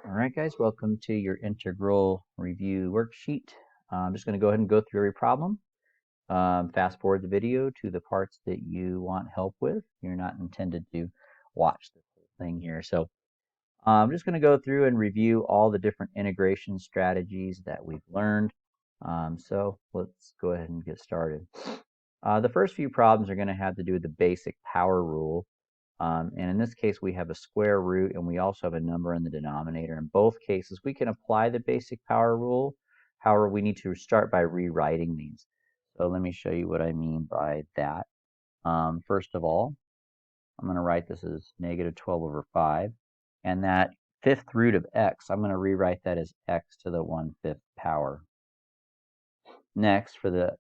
Alright guys, welcome to your integral review worksheet. I'm just going to go ahead and go through every problem. Fast forward the video to the parts that you want help with. You're not intended to watch this whole thing here. So I'm just going to go through and review all the different integration strategies that we've learned. So let's go ahead and get started. The first few problems are going to have to do with the basic power rule. And in this case, we have a square root, and we also have a number in the denominator. In both cases, we can apply the basic power rule. However, we need to start by rewriting these. So let me show you what I mean by that. First of all, I'm going to write this as negative 12 over 5. And that fifth root of x, I'm going to rewrite that as x to the 1/5 power. Next, for the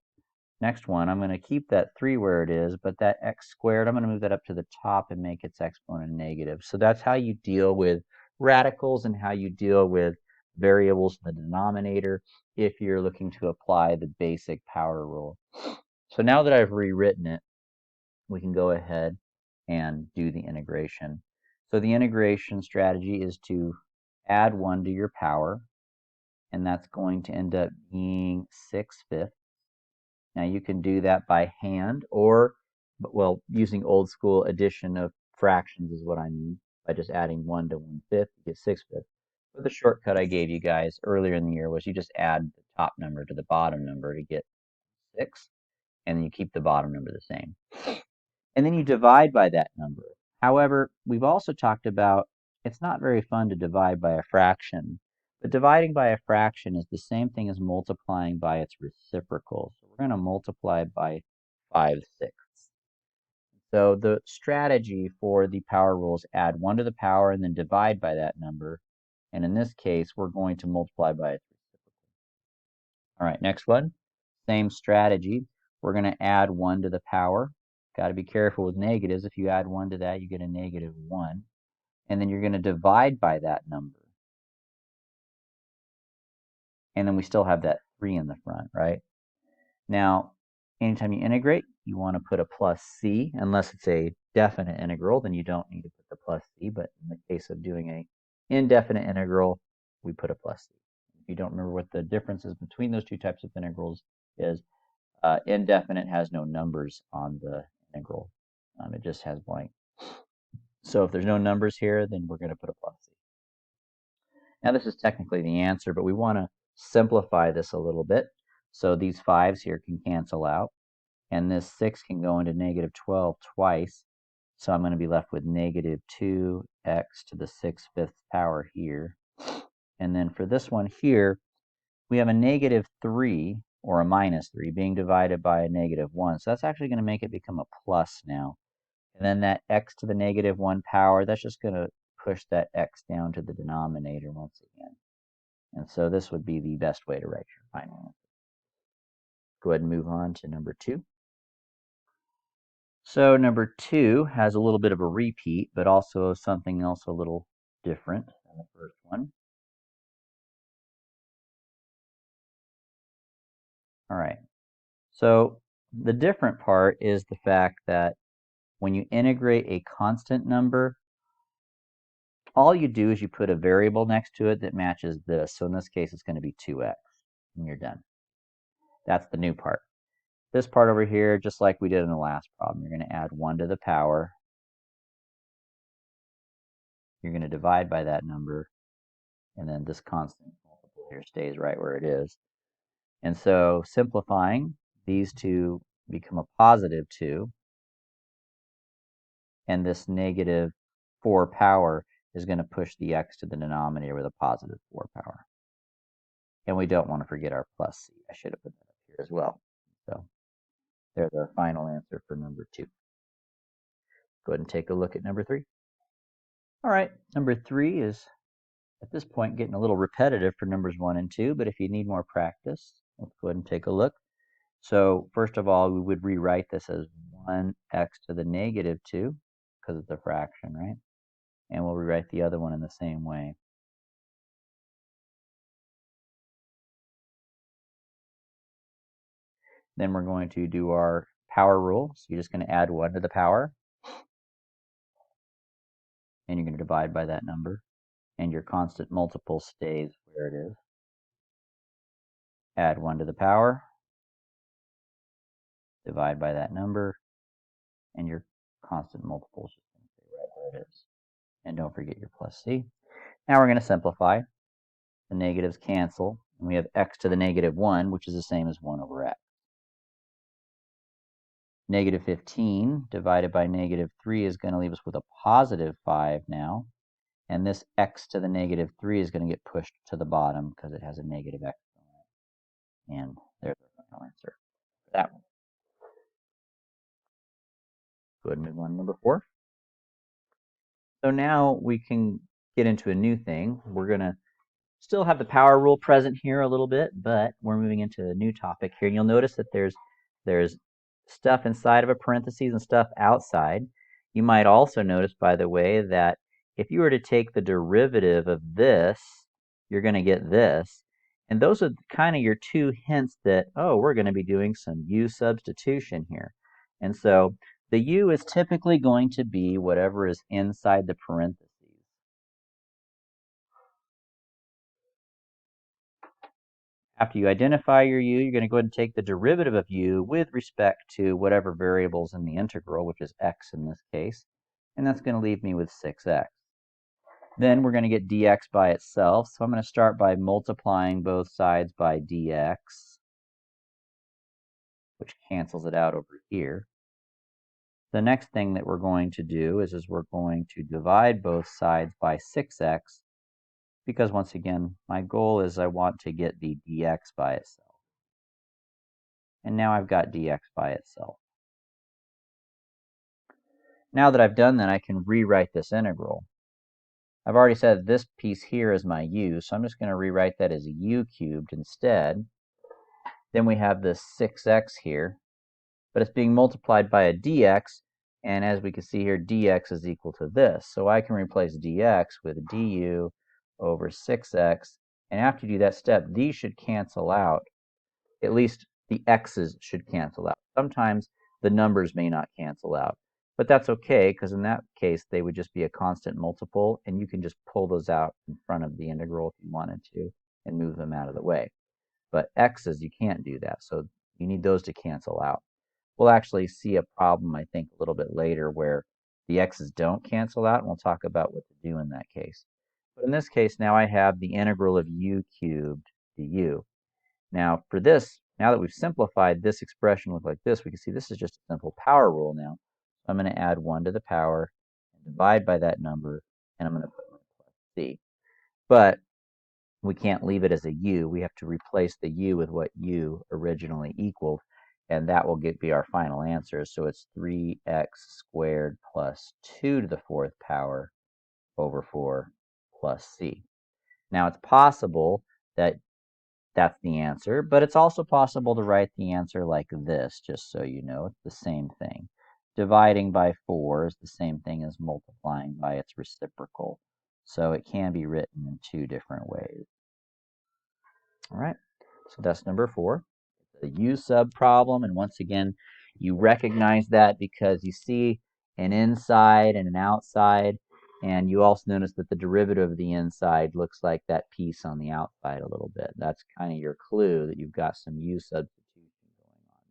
next one, I'm going to keep that 3 where it is, but that x squared, I'm going to move that up to the top and make its exponent negative. So that's how you deal with radicals and how you deal with variables in the denominator if you're looking to apply the basic power rule. So now that I've rewritten it, we can go ahead and do the integration. So the integration strategy is to add 1 to your power, and that's going to end up being 6/5. Now you can do that by hand or, well, using old school addition of fractions is what I mean, by just adding 1 to 1/5, you get 6/5. But the shortcut I gave you guys earlier in the year was you just add the top number to the bottom number to get 6, and then you keep the bottom number the same. And then you divide by that number. However, we've also talked about it's not very fun to divide by a fraction. But dividing by a fraction is the same thing as multiplying by its reciprocal. So we're going to multiply by 5/6. So the strategy for the power rule is add 1 to the power and then divide by that number. And in this case, we're going to multiply by its reciprocal. All right, next one. Same strategy. We're going to add 1 to the power. Got to be careful with negatives. If you add 1 to that, you get a negative 1. And then you're going to divide by that number. And then we still have that 3 in the front, right? Now, anytime you integrate, you want to put a plus c. Unless it's a definite integral, then you don't need to put the plus c. But in the case of doing a indefinite integral, we put a plus c. If you don't remember what the differences between those two types of integrals is, indefinite has no numbers on the integral. It just has blank. So if there's no numbers here, then we're going to put a plus c. Now this is technically the answer, but we want to simplify this a little bit. So these 5's here can cancel out, and this 6 can go into negative 12 twice. So I'm going to be left with negative 2x to the 6/5 power here. And then for this one here, we have a negative 3 or a minus 3 being divided by a negative 1. So that's actually going to make it become a plus now. And then that x to the negative 1 power, that's just going to push that x down to the denominator once again. And so this would be the best way to write your final answer. Go ahead and move on to number 2. So number 2 has a little bit of a repeat, but also something else a little different than the first one. All right. So the different part is the fact that when you integrate a constant number, all you do is you put a variable next to it that matches this. So in this case, it's going to be 2x, and you're done. That's the new part. This part over here, just like we did in the last problem, you're going to add 1 to the power. You're going to divide by that number, and then this constant multiple here stays right where it is. And so simplifying, these two become a positive 2, and this negative 4 power is going to push the x to the denominator with a positive 4 power. And we don't want to forget our plus c. I should have put that up here as well. So there's our final answer for number 2. Go ahead and take a look at number 3. All right, number 3 is at this point getting a little repetitive for numbers 1 and 2, but if you need more practice, let's go ahead and take a look. So first of all, we would rewrite this as 1x to the negative 2 because it's a fraction, right? And we'll rewrite the other one in the same way. Then we're going to do our power rule. So you're just going to add 1 to the power. And you're going to divide by that number. and your constant multiple stays where it is. Add 1 to the power, divide by that number, and your constant multiple is just going to stay right where it is. And don't forget your plus c. Now we're going to simplify. The negatives cancel, and we have x to the negative 1, which is the same as 1 over x. Negative 15 divided by negative 3 is going to leave us with a positive 5 now. And this x to the negative 3 is going to get pushed to the bottom because it has a negative x on it. And there's our final answer for that one. Go ahead and move on to number 4. So now we can get into a new thing. We're going to still have the power rule present here a little bit, but we're moving into a new topic here. And you'll notice that there's stuff inside of a parentheses and stuff outside. You might also notice, by the way, that if you were to take the derivative of this, you're going to get this. And those are kind of your two hints that, oh, we're going to be doing some U-substitution here. And so the U is typically going to be whatever is inside the parentheses. After you identify your u, you're going to go ahead and take the derivative of u with respect to whatever variable's in the integral, which is x in this case, and that's going to leave me with 6x. Then we're going to get dx by itself, so I'm going to start by multiplying both sides by dx, which cancels it out over here. The next thing that we're going to do is we're going to divide both sides by 6x, because once again, my goal is I want to get the dx by itself. And now I've got dx by itself. Now that I've done that, I can rewrite this integral. I've already said this piece here is my u, so I'm just going to rewrite that as a u cubed instead. Then we have this 6x here, but it's being multiplied by a dx, and as we can see here, dx is equal to this. So I can replace dx with du over 6x, and after you do that step, these should cancel out. At least the x's should cancel out. Sometimes the numbers may not cancel out, but that's okay, because in that case they would just be a constant multiple, and you can just pull those out in front of the integral if you wanted to and move them out of the way. But x's, you can't do that, so you need those to cancel out. We'll actually see a problem, I think, a little bit later where the x's don't cancel out, and we'll talk about what to do in that case. But in this case, now I have the integral of u cubed du. Now for this, now that we've simplified this expression look like this, we can see this is just a simple power rule now. I'm going to add 1 to the power and divide by that number, and I'm going to put my plus c. But we can't leave it as a u. We have to replace the u with what u originally equaled, and that will be our final answer. So it's 3x squared plus 2 to the 4th power over 4 plus c. Now it's possible that that's the answer, but it's also possible to write the answer like this, just so you know. It's the same thing. Dividing by 4 is the same thing as multiplying by its reciprocal, so it can be written in two different ways. All right, so that's number 4. The U-sub problem, and once again, you recognize that because you see an inside and an outside, and you also notice that the derivative of the inside looks like that piece on the outside a little bit. That's kind of your clue that you've got some U-substitution going on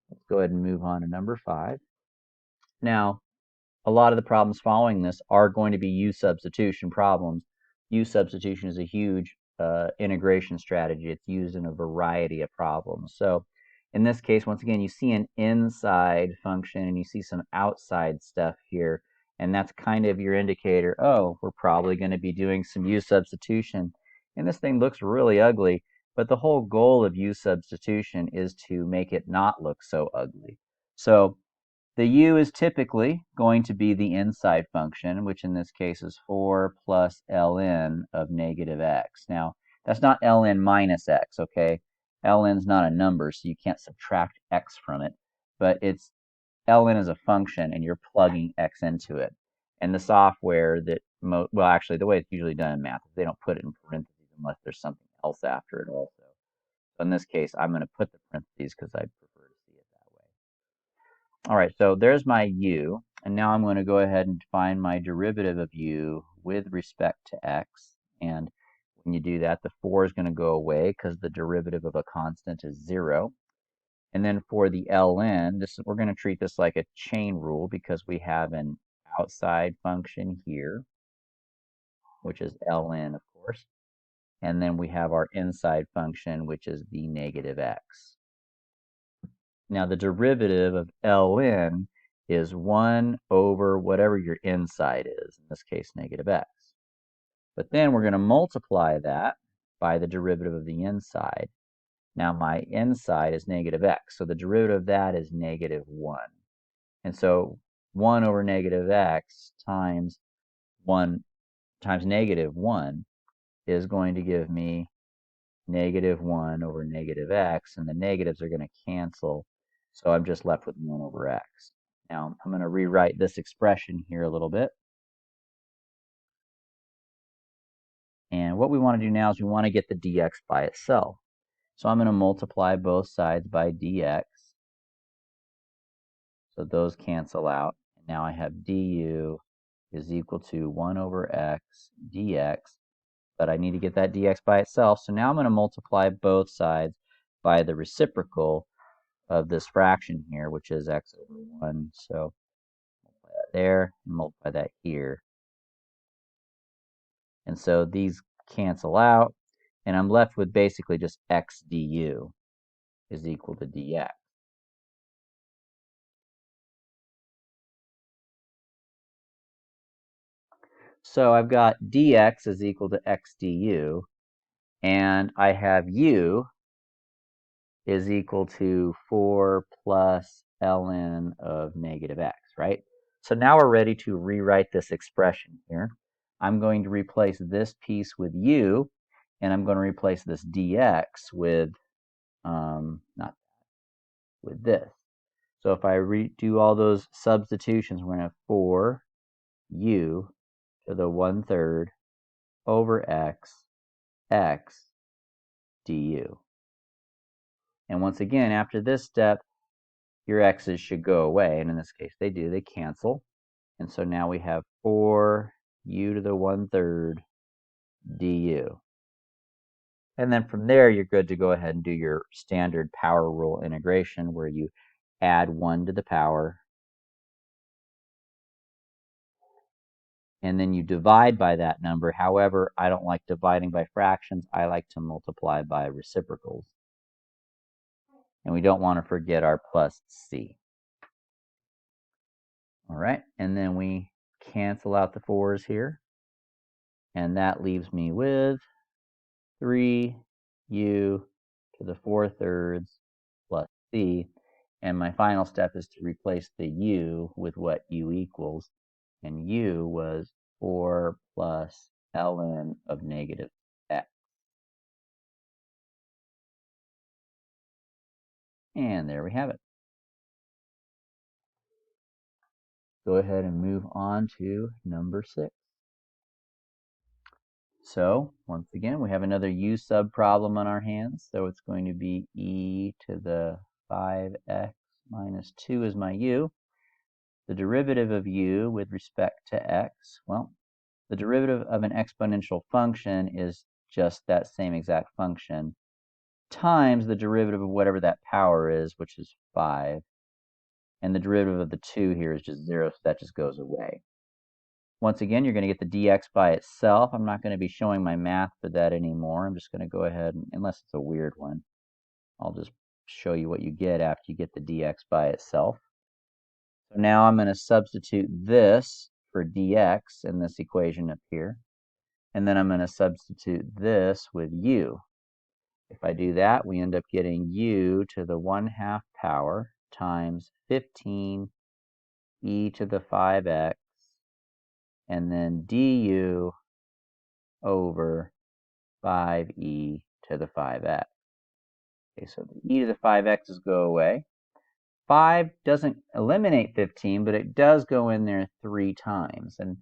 there. Let's go ahead and move on to number 5. Now, a lot of the problems following this are going to be U-substitution problems. U-substitution is a huge integration strategy. It's used in a variety of problems. So in this case, once again, you see an inside function and you see some outside stuff here, and that's kind of your indicator, oh, we're probably going to be doing some U-substitution. And this thing looks really ugly, but the whole goal of U-substitution is to make it not look so ugly. So the u is typically going to be the inside function, which in this case is 4 plus ln of negative x. Now, that's not ln minus x, okay? Ln's not a number, so you can't subtract x from it, but it's ln is a function, and you're plugging x into it. And the software that, well, actually, the way it's usually done in math is they don't put it in parentheses unless there's something else after it also. So in this case, I'm going to put the parentheses because I prefer to see it that way. All right, so there's my u, and now I'm going to go ahead and find my derivative of u with respect to x. And when you do that, the 4 is going to go away because the derivative of a constant is 0. And then for the ln, we're going to treat this like a chain rule because we have an outside function here, which is ln, of course. And then we have our inside function, which is the negative x. Now, the derivative of ln is 1 over whatever your inside is, in this case, negative x. But then we're going to multiply that by the derivative of the inside. Now, my inside is negative x, so the derivative of that is negative 1. And so 1 over negative x times 1 times negative 1 is going to give me negative 1 over negative x, and the negatives are going to cancel, so I'm just left with 1 over x. Now, I'm going to rewrite this expression here a little bit. And what we want to do now is we want to get the dx by itself. So I'm going to multiply both sides by dx. So those cancel out. Now I have du is equal to 1 over x dx. But I need to get that dx by itself. So now I'm going to multiply both sides by the reciprocal of this fraction here, which is x over 1. So multiply that there and multiply that here. And so these cancel out, and I'm left with basically just x du is equal to dx. So I've got dx is equal to x du, and I have u is equal to 4 plus ln of negative x, right? So now we're ready to rewrite this expression here. I'm going to replace this piece with u, and I'm going to replace this dx with, not with this. So if I redo all those substitutions, we're going to have 4 u to the 1/3 over x du. And once again, after this step, your x's should go away, and in this case they do, they cancel. And so now we have 4 u to the 1/3 du. And then from there, you're good to go ahead and do your standard power rule integration where you add 1 to the power, and then you divide by that number. However, I don't like dividing by fractions. I like to multiply by reciprocals. And we don't want to forget our plus c. All right, and then we cancel out the 4's here. And that leaves me with 3 u to the 4/3 plus c. And my final step is to replace the u with what u equals. And u was 4 plus ln of negative x. And there we have it. Go ahead and move on to number 6. So, once again, we have another u-sub problem on our hands. So it's going to be e to the 5x minus 2 is my u. The derivative of u with respect to x, well, the derivative of an exponential function is just that same exact function times the derivative of whatever that power is, which is 5. And the derivative of the 2 here is just 0, so that just goes away. Once again, you're going to get the dx by itself. I'm not going to be showing my math for that anymore. I'm just going to go ahead, and, unless it's a weird one, I'll just show you what you get after you get the dx by itself. So now I'm going to substitute this for dx in this equation up here. And then I'm going to substitute this with u. If I do that, we end up getting u to the 1/2 power times 15 e to the 5x, and then du over 5e to the 5x. Okay, so the e to the 5x's go away. 5 doesn't eliminate 15, but it does go in there 3 times. And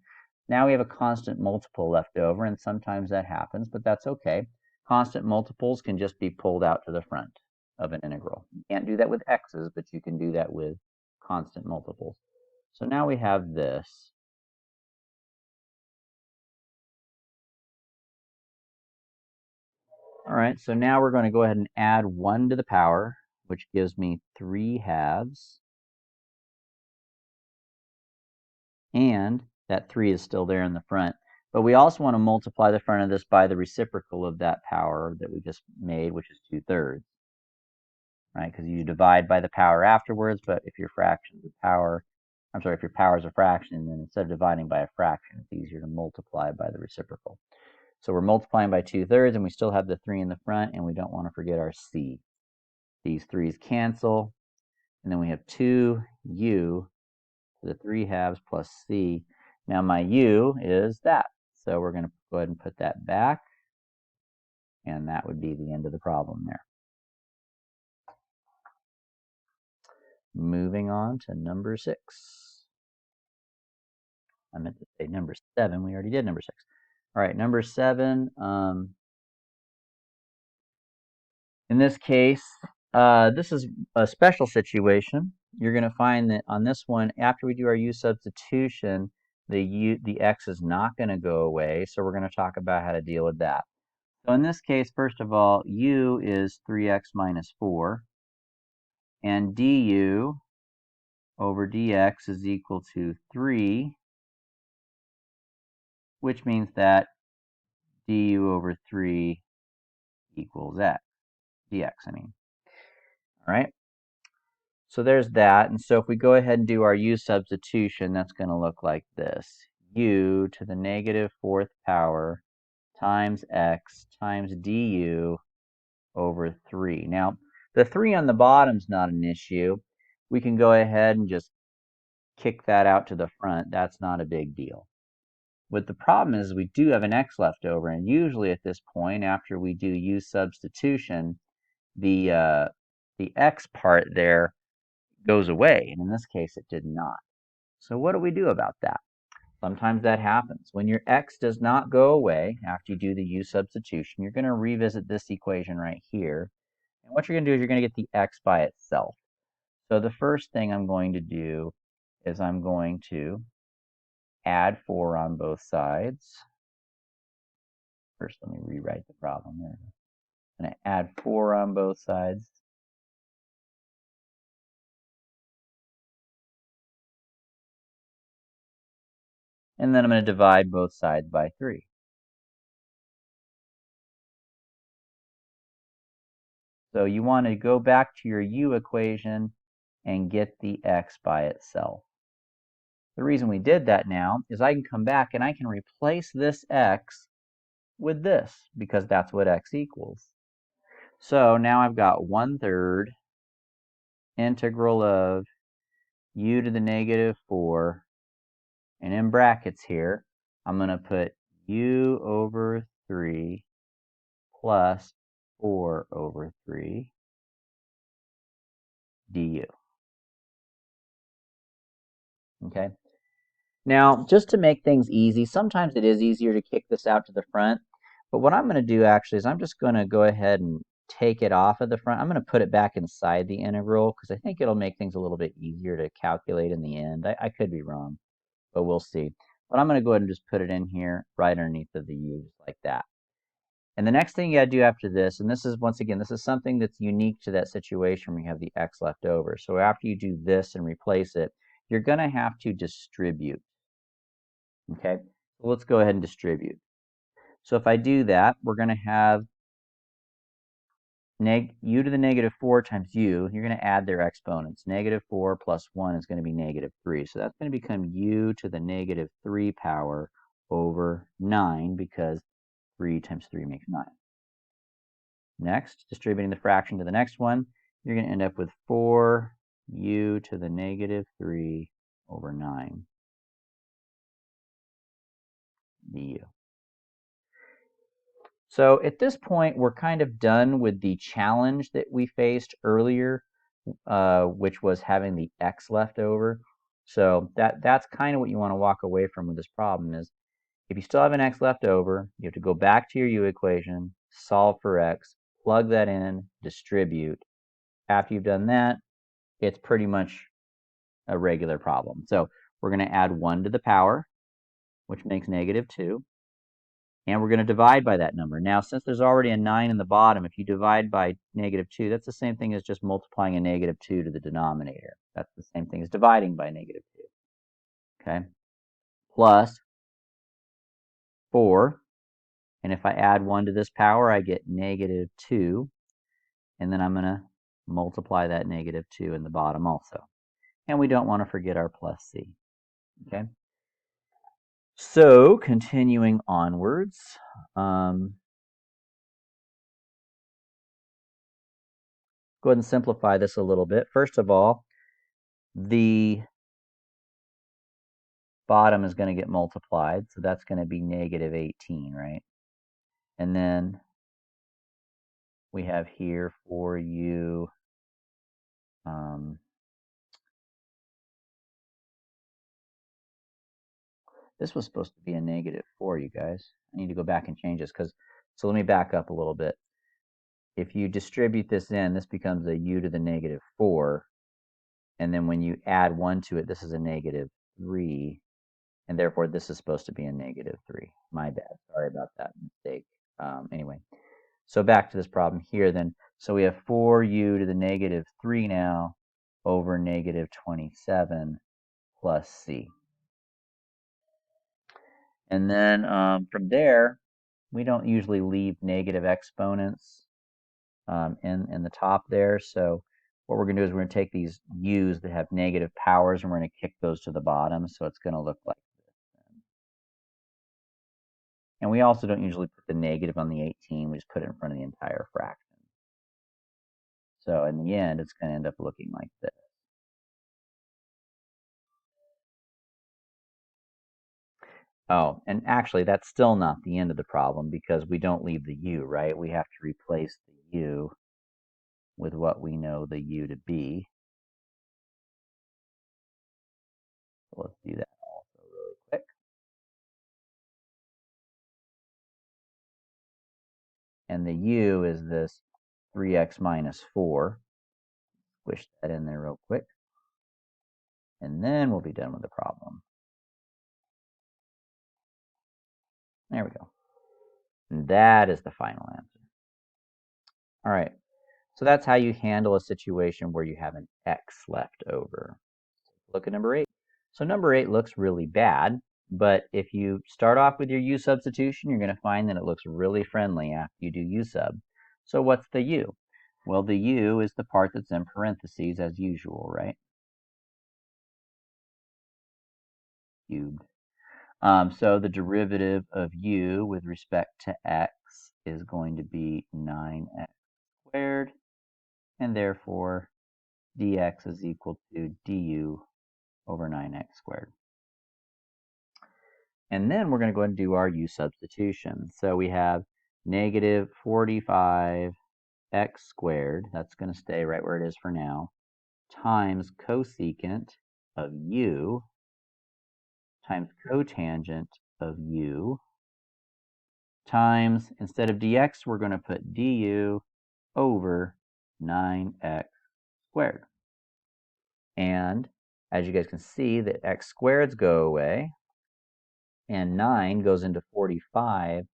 now we have a constant multiple left over, and sometimes that happens, but that's okay. Constant multiples can just be pulled out to the front of an integral. You can't do that with x's, but you can do that with constant multiples. So now we have this. All right, so now we're going to go ahead and add 1 to the power, which gives me 3/2. And that 3 is still there in the front. But we also want to multiply the front of this by the reciprocal of that power that we just made, which is 2/3. Right? Because you divide by the power afterwards, but if your fraction is a power, I'm sorry, if your power is a fraction, then instead of dividing by a fraction, it's easier to multiply by the reciprocal. So we're multiplying by 2/3, and we still have the 3 in the front, and we don't want to forget our c. These 3's cancel, and then we have 2u to the 3/2 plus c. Now my u is that. So we're going to go ahead and put that back, and that would be the end of the problem there. Moving on to number 6. I meant to say number 7. We already did number 6. All right, number 7. In this case, this is a special situation. You're going to find that on this one, after we do our U-substitution, the x is not going to go away, so we're going to talk about how to deal with that. So in this case, first of all, u is 3x minus 4, and du over dx is equal to 3, which means that du over 3 equals x, dx, I mean. All right, so there's that. And so if we go ahead and do our u substitution, that's going to look like this. U to the negative 4th power times x times du over 3. Now, the 3 on the bottom is not an issue. We can go ahead and just kick that out to the front. That's not a big deal. What the problem is, we do have an x left over, and usually at this point, after we do u substitution, the x part there goes away, and in this case it did not. So what do we do about that? Sometimes that happens. When your x does not go away after you do the u substitution, you're going to revisit this equation right here, and what you're going to do is you're going to get the x by itself. So the first thing I'm going to do is I'm going to add 4 on both sides. First, let me rewrite the problem there. I'm going to add 4 on both sides. And then I'm going to divide both sides by 3. So you want to go back to your u equation and get the x by itself. The reason we did that now is I can come back and I can replace this x with this, because that's what x equals. So now I've got 1/3 integral of u to the negative 4, and in brackets here, I'm going to put u over 3 plus 4 over 3 du. Okay. Now, just to make things easy, sometimes it is easier to kick this out to the front, but what I'm going to do actually is I'm just going to go ahead and take it off of the front. I'm going to put it back inside the integral because I think it'll make things a little bit easier to calculate in the end. I could be wrong, but we'll see. But I'm going to go ahead and just put it in here right underneath of the u, just like that. And the next thing you got to do after this, and this is, once again, this is something that's unique to that situation where you have the x left over. So after you do this and replace it, you're going to have to distribute. Okay, so let's go ahead and distribute. So if I do that, we're going to have u to the negative 4 times u. You're going to add their exponents. Negative 4 plus 1 is going to be negative 3. So that's going to become u to the negative 3 power over 9, because 3 times 3 makes 9. Next, distributing the fraction to the next one, you're going to end up with 4u to the negative 3 over 9 du. So at this point, we're kind of done with the challenge that we faced earlier, which was having the x left over. So that's kind of what you want to walk away from with this problem is, if you still have an x left over, you have to go back to your u equation, solve for x, plug that in, distribute. After you've done that, it's pretty much a regular problem. So we're going to add 1 to the power, which makes negative 2. And we're going to divide by that number. Now, since there's already a 9 in the bottom, if you divide by -2, that's the same thing as just multiplying a -2 to the denominator. That's the same thing as dividing by -2. Okay? Plus 4. And if I add 1 to this power, I get -2. And then I'm going to multiply that -2 in the bottom also. And we don't want to forget our plus c. Okay? So, continuing onwards, go ahead and simplify this a little bit. First of all, the bottom is going to get multiplied, so that's going to be -18, right? And then we have here for u, this was supposed to be a -4, you guys. I need to go back and change this, so let me back up a little bit. If you distribute this in, this becomes a u to the -4, and then when you add 1 to it, this is a -3, and therefore this is supposed to be a -3. My bad. Sorry about that mistake. Anyway, so back to this problem here then. So we have 4u to the -3 now over -27 plus c. And then from there, we don't usually leave negative exponents in the top there. So what we're going to do is we're going to take these u's that have negative powers and we're going to kick those to the bottom. So it's going to look like this. And we also don't usually put the negative on the 18. We just put it in front of the entire fraction. So in the end, it's going to end up looking like this. Oh, and actually, that's still not the end of the problem because we don't leave the u, right? We have to replace the u with what we know the u to be. So let's do that also really quick. And the u is this 3x minus 4. Squish that in there real quick. And then we'll be done with the problem. There we go. And that is the final answer. All right. So that's how you handle a situation where you have an x left over. Look at number 8. So number 8 looks really bad, but if you start off with your U-substitution, you're going to find that it looks really friendly after you do U-sub. So what's the U? Well, the U is the part that's in parentheses as usual, right? Cubed. So the derivative of U with respect to x is going to be 9x squared, and therefore dx is equal to du over 9x squared. And then we're going to go ahead and do our U-substitution. So we have negative 45x squared, that's going to stay right where it is for now, times cosecant of u times cotangent of u times, instead of dx, we're going to put du over 9x squared. And as you guys can see, the x squareds go away, and 9 goes into 45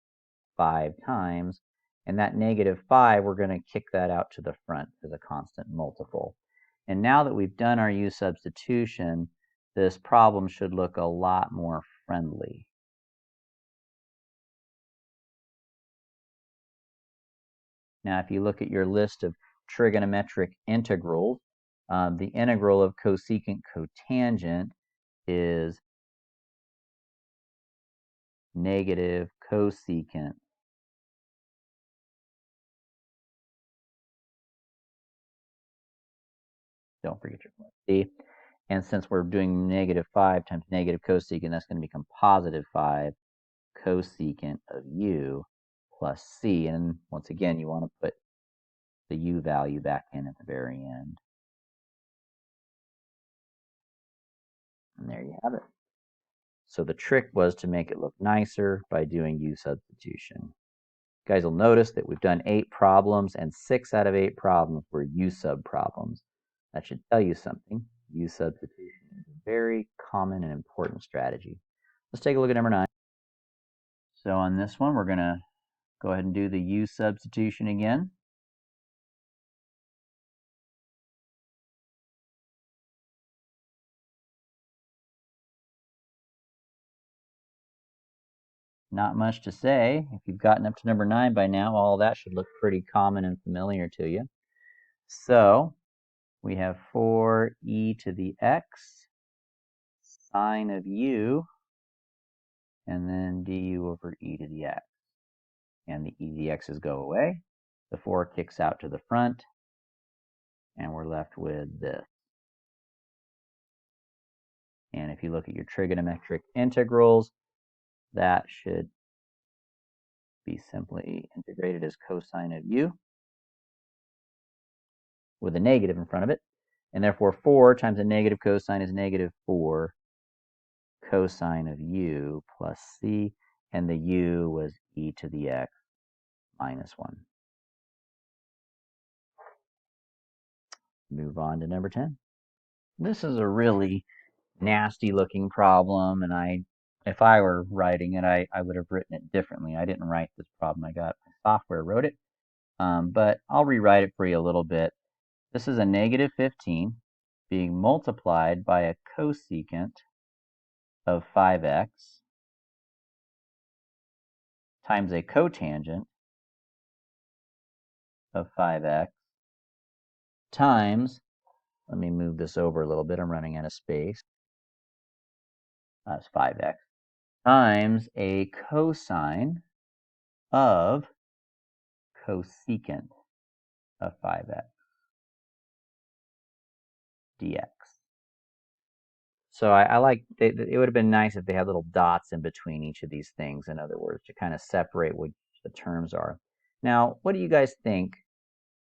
5 times, and that -5, we're going to kick that out to the front as a constant multiple. And now that we've done our U-substitution, this problem should look a lot more friendly. Now, if you look at your list of trigonometric integrals, the integral of cosecant cotangent is negative cosecant . Don't forget your plus c. And since we're doing -5 times negative cosecant, that's going to become +5 cosecant of u plus c. And once again, you want to put the u value back in at the very end. And there you have it. So the trick was to make it look nicer by doing U-substitution. You guys will notice that we've done 8 problems, and 6 out of 8 problems were U-sub problems. That should tell you something. U-substitution is a very common and important strategy. Let's take a look at number 9. So on this one, we're going to go ahead and do the U substitution again. Not much to say. If you've gotten up to number 9 by now, all that should look pretty common and familiar to you. So we have 4e to the x sine of u, and then du over e to the x. And the e to the x's go away. The 4 kicks out to the front, and we're left with this. And if you look at your trigonometric integrals, that should be simply integrated as cosine of u with a negative in front of it. And therefore 4 times a negative cosine is negative 4 cosine of u plus c, and the u was e to the x minus 1. Move on to number 10. This is a really nasty looking problem, and if I were writing it, I would have written it differently. I didn't write this problem. I got software wrote it, but I'll rewrite it for you a little bit. This is a negative 15 being multiplied by a cosecant of 5x times a cotangent of 5x times, let me move this over a little bit, I'm running out of space, that's 5x, times a cosine of cosecant of 5x dx. So I like, it would have been nice if they had little dots in between each of these things, in other words, to kind of separate what the terms are. Now, what do you guys think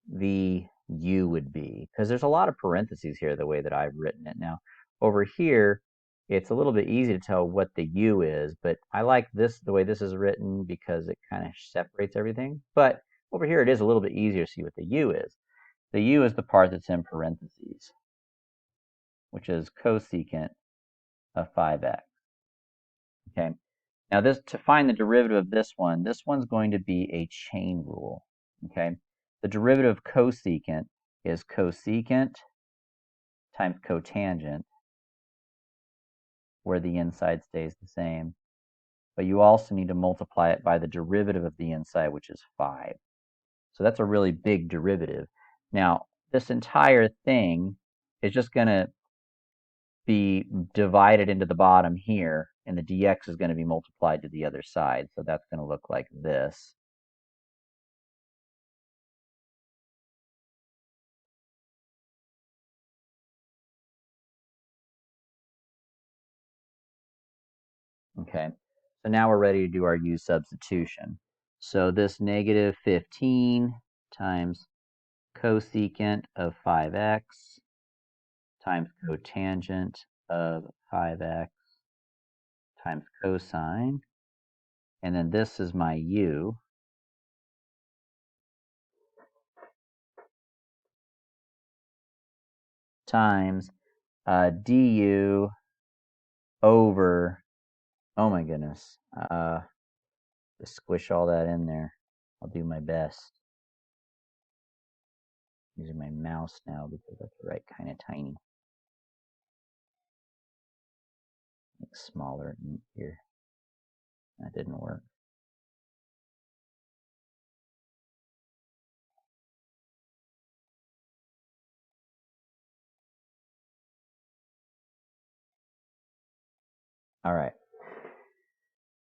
the u would be? Because there's a lot of parentheses here the way that I've written it. Now, over here, it's a little bit easy to tell what the u is, but I like this, the way this is written, because it kind of separates everything. But over here, it is a little bit easier to see what the u is. The u is the part that's in parentheses, which is cosecant of 5x. Okay. Now this, to find the derivative of this one's going to be a chain rule. Okay. The derivative of cosecant is cosecant times cotangent, where the inside stays the same. But you also need to multiply it by the derivative of the inside, which is 5. So that's a really big derivative. Now, this entire thing is just going to be divided into the bottom here, and the dx is going to be multiplied to the other side. So that's going to look like this. Okay, so now we're ready to do our U substitution. So this negative 15 times cosecant of 5x times cotangent of 5x times cosine, and then this is my u, times du over, oh my goodness, just squish all that in there. I'll do my best. Using my mouse now because that's the right kind of tiny. Make smaller here. That didn't work. All right.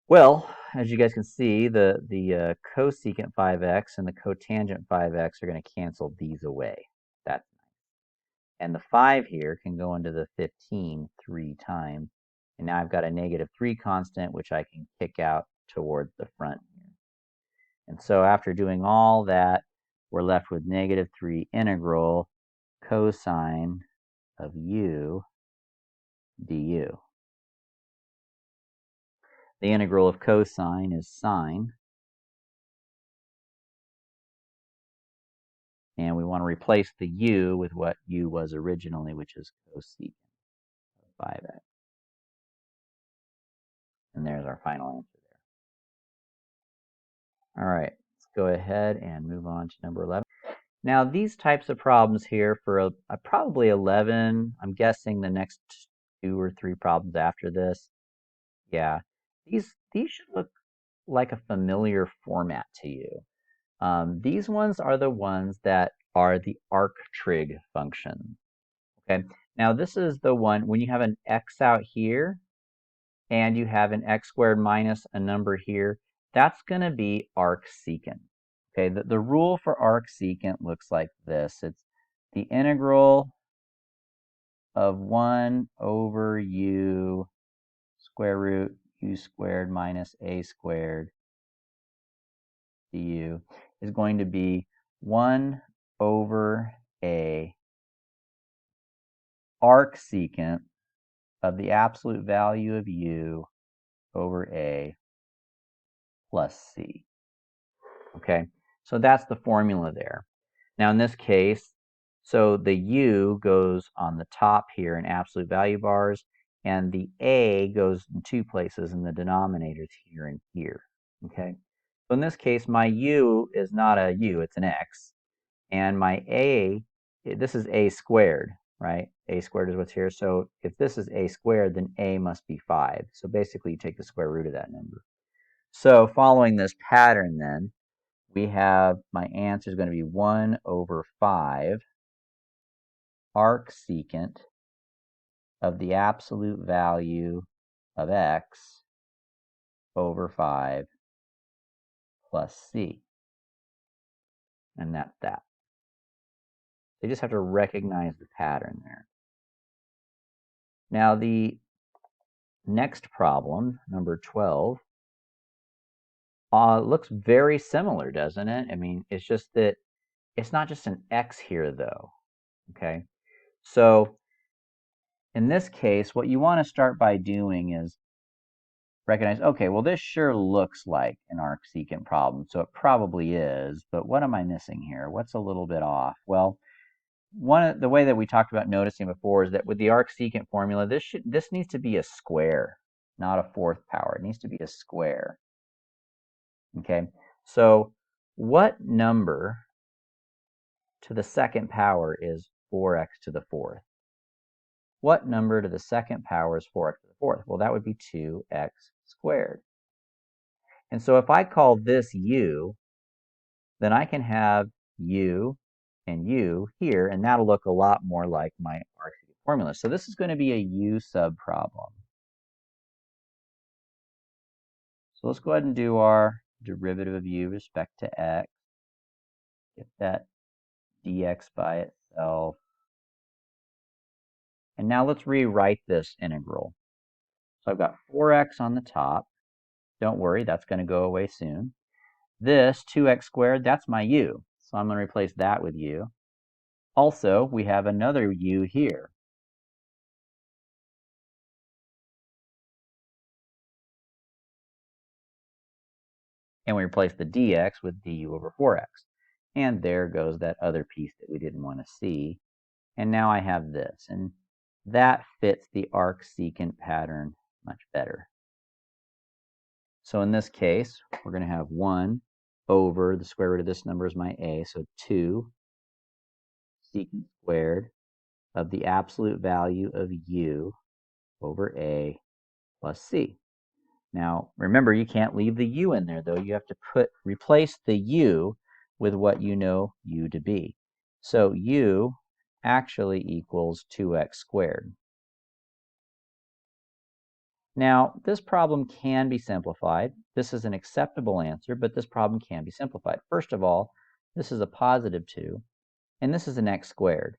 Well, as you guys can see, the cosecant 5x and the cotangent 5x are going to cancel these away. That's nice. And the 5 here can go into the 15 3 times. And now I've got a negative 3 constant, which I can kick out towards the front here. And so after doing all that, we're left with negative 3 integral cosine of u du. The integral of cosine is sine. And we want to replace the u with what u was originally, which is cosecant of 5x. And there's our final answer there. All right, let's go ahead and move on to number 11. Now, these types of problems here for probably 11, I'm guessing the next 2 or 3 problems after this, yeah, these should look like a familiar format to you. These ones are the ones that are the arc-trig function. Okay, now this is the one when you have an x out here and you have an x squared minus a number here, that's going to be arc-secant. Okay, the rule for arc-secant looks like this. It's the integral of 1 over u square root u squared minus a squared du is going to be 1 over a arc-secant of the absolute value of u over a plus c. Okay, so that's the formula there. Now in this case, so the u goes on the top here in absolute value bars, and the a goes in 2 places in the denominators here and here. Okay, so in this case, my u is not a u, it's an x, and my a, this is a squared, right? A squared is what's here, so if this is a squared, then a must be 5. So basically, you take the square root of that number. So following this pattern then, we have my answer is going to be 1 over 5 arc-secant of the absolute value of x over 5 plus c. And that's that. You just have to recognize the pattern there. Now the next problem, number 12, looks very similar, doesn't it? I mean, it's just that it's not just an x here, though. Okay, so in this case, what you want to start by doing is recognize, okay, well, this sure looks like an arc-secant problem, so it probably is, but what am I missing here? What's a little bit off? Well, the way that we talked about noticing before is that with the arc-secant formula, this needs to be a square, not a fourth power. It needs to be a square. Okay, so what number to the second power is 4x to the fourth? What number to the second power is 4x to the fourth? Well, that would be 2x squared. And so if I call this u, then I can have u and u here, and that'll look a lot more like my arc-secant formula. So this is going to be a u-sub problem. So let's go ahead and do our derivative of u with respect to x. Get that dx by itself. And now let's rewrite this integral. So I've got 4x on the top. Don't worry, that's going to go away soon. This 2x squared, that's my u. So I'm going to replace that with u. Also, we have another u here. And we replace the dx with du over 4x. And there goes that other piece that we didn't want to see. And now I have this. And that fits the arc-secant pattern much better. So in this case, we're going to have 1 over the square root of this number is my a, so 2 secant squared of the absolute value of u over a plus c. Now, remember, you can't leave the u in there, though. You have to replace the u with what you know u to be. So u actually equals 2x squared. Now, this problem can be simplified. This is an acceptable answer, but this problem can be simplified. First of all, this is a positive 2, and this is an x squared.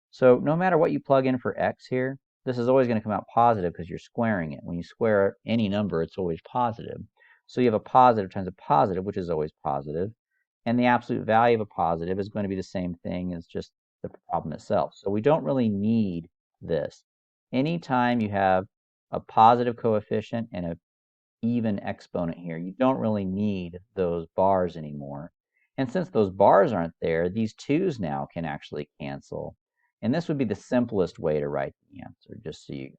So no matter what you plug in for x here, this is always going to come out positive because you're squaring it. When you square any number, it's always positive. So you have a positive times a positive, which is always positive. And the absolute value of a positive is going to be the same thing as just the problem itself. So we don't really need this. Anytime you have a positive coefficient and an even exponent here, you don't really need those bars anymore. And since those bars aren't there, these 2's now can actually cancel. And this would be the simplest way to write the answer, just so you guys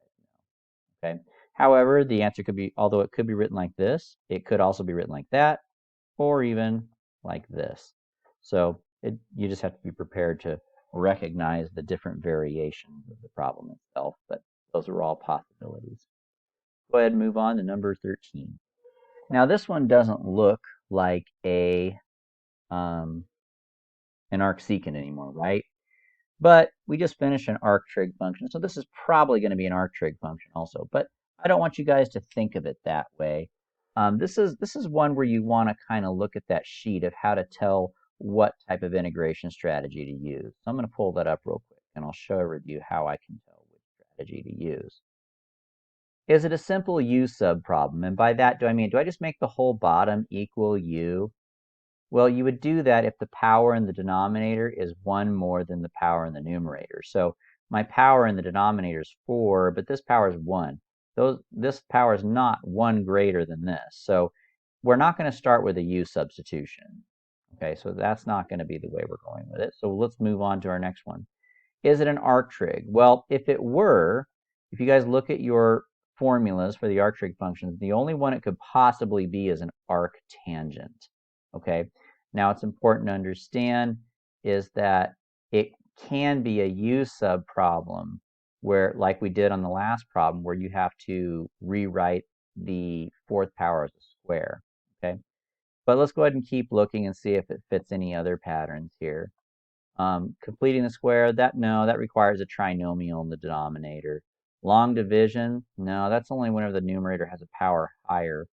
know. Okay. However, the answer could be, although it could be written like this, it could also be written like that, or even like this. So you just have to be prepared to recognize the different variations of the problem itself, but those are all possibilities. Go ahead and move on to number 13. Now this one doesn't look like an arcsecant anymore, right? But we just finished an arc-trig function, so this is probably going to be an arc-trig function also. But I don't want you guys to think of it that way. This is one where you want to kind of look at that sheet of how to tell what type of integration strategy to use. So I'm going to pull that up real quick, and I'll show you how I can tell which strategy to use. Is it a simple U-sub problem? And by that, do I just make the whole bottom equal U? Well, you would do that if the power in the denominator is 1 more than the power in the numerator. So my power in the denominator is 4, but this power is 1. This power is not 1 greater than this. So we're not going to start with a U substitution. Okay, so that's not going to be the way we're going with it. So let's move on to our next one. Is it an arc-trig? Well, if it were, if you guys look at your formulas for the arc-trig functions, the only one it could possibly be is an arctangent. Okay, now it's important to understand is that it can be a U-sub problem where, like we did on the last problem, where you have to rewrite the fourth power as a square. Okay, but let's go ahead and keep looking and see if it fits any other patterns here. Completing the square, that requires a trinomial in the denominator. Long division, no, that's only whenever the numerator has a power higher.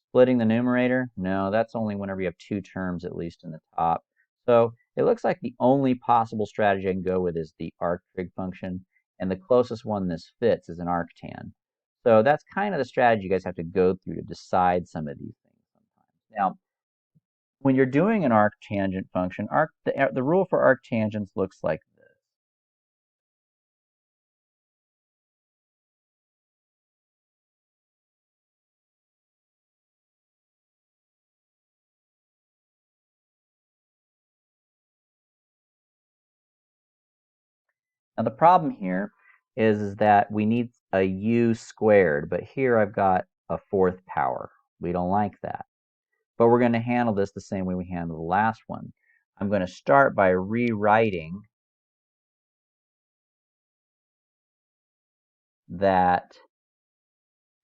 Splitting the numerator, no, that's only whenever you have 2 terms at least in the top. So it looks like the only possible strategy I can go with is the arc-trig function, and the closest one this fits is an arctan. So that's kind of the strategy you guys have to go through to decide some of these things sometimes. Now, when you're doing an arctangent function, the rule for arctangents looks like this. Now the problem here is that we need a u squared, but here I've got a fourth power. We don't like that. But we're going to handle this the same way we handled the last one. I'm going to start by rewriting that.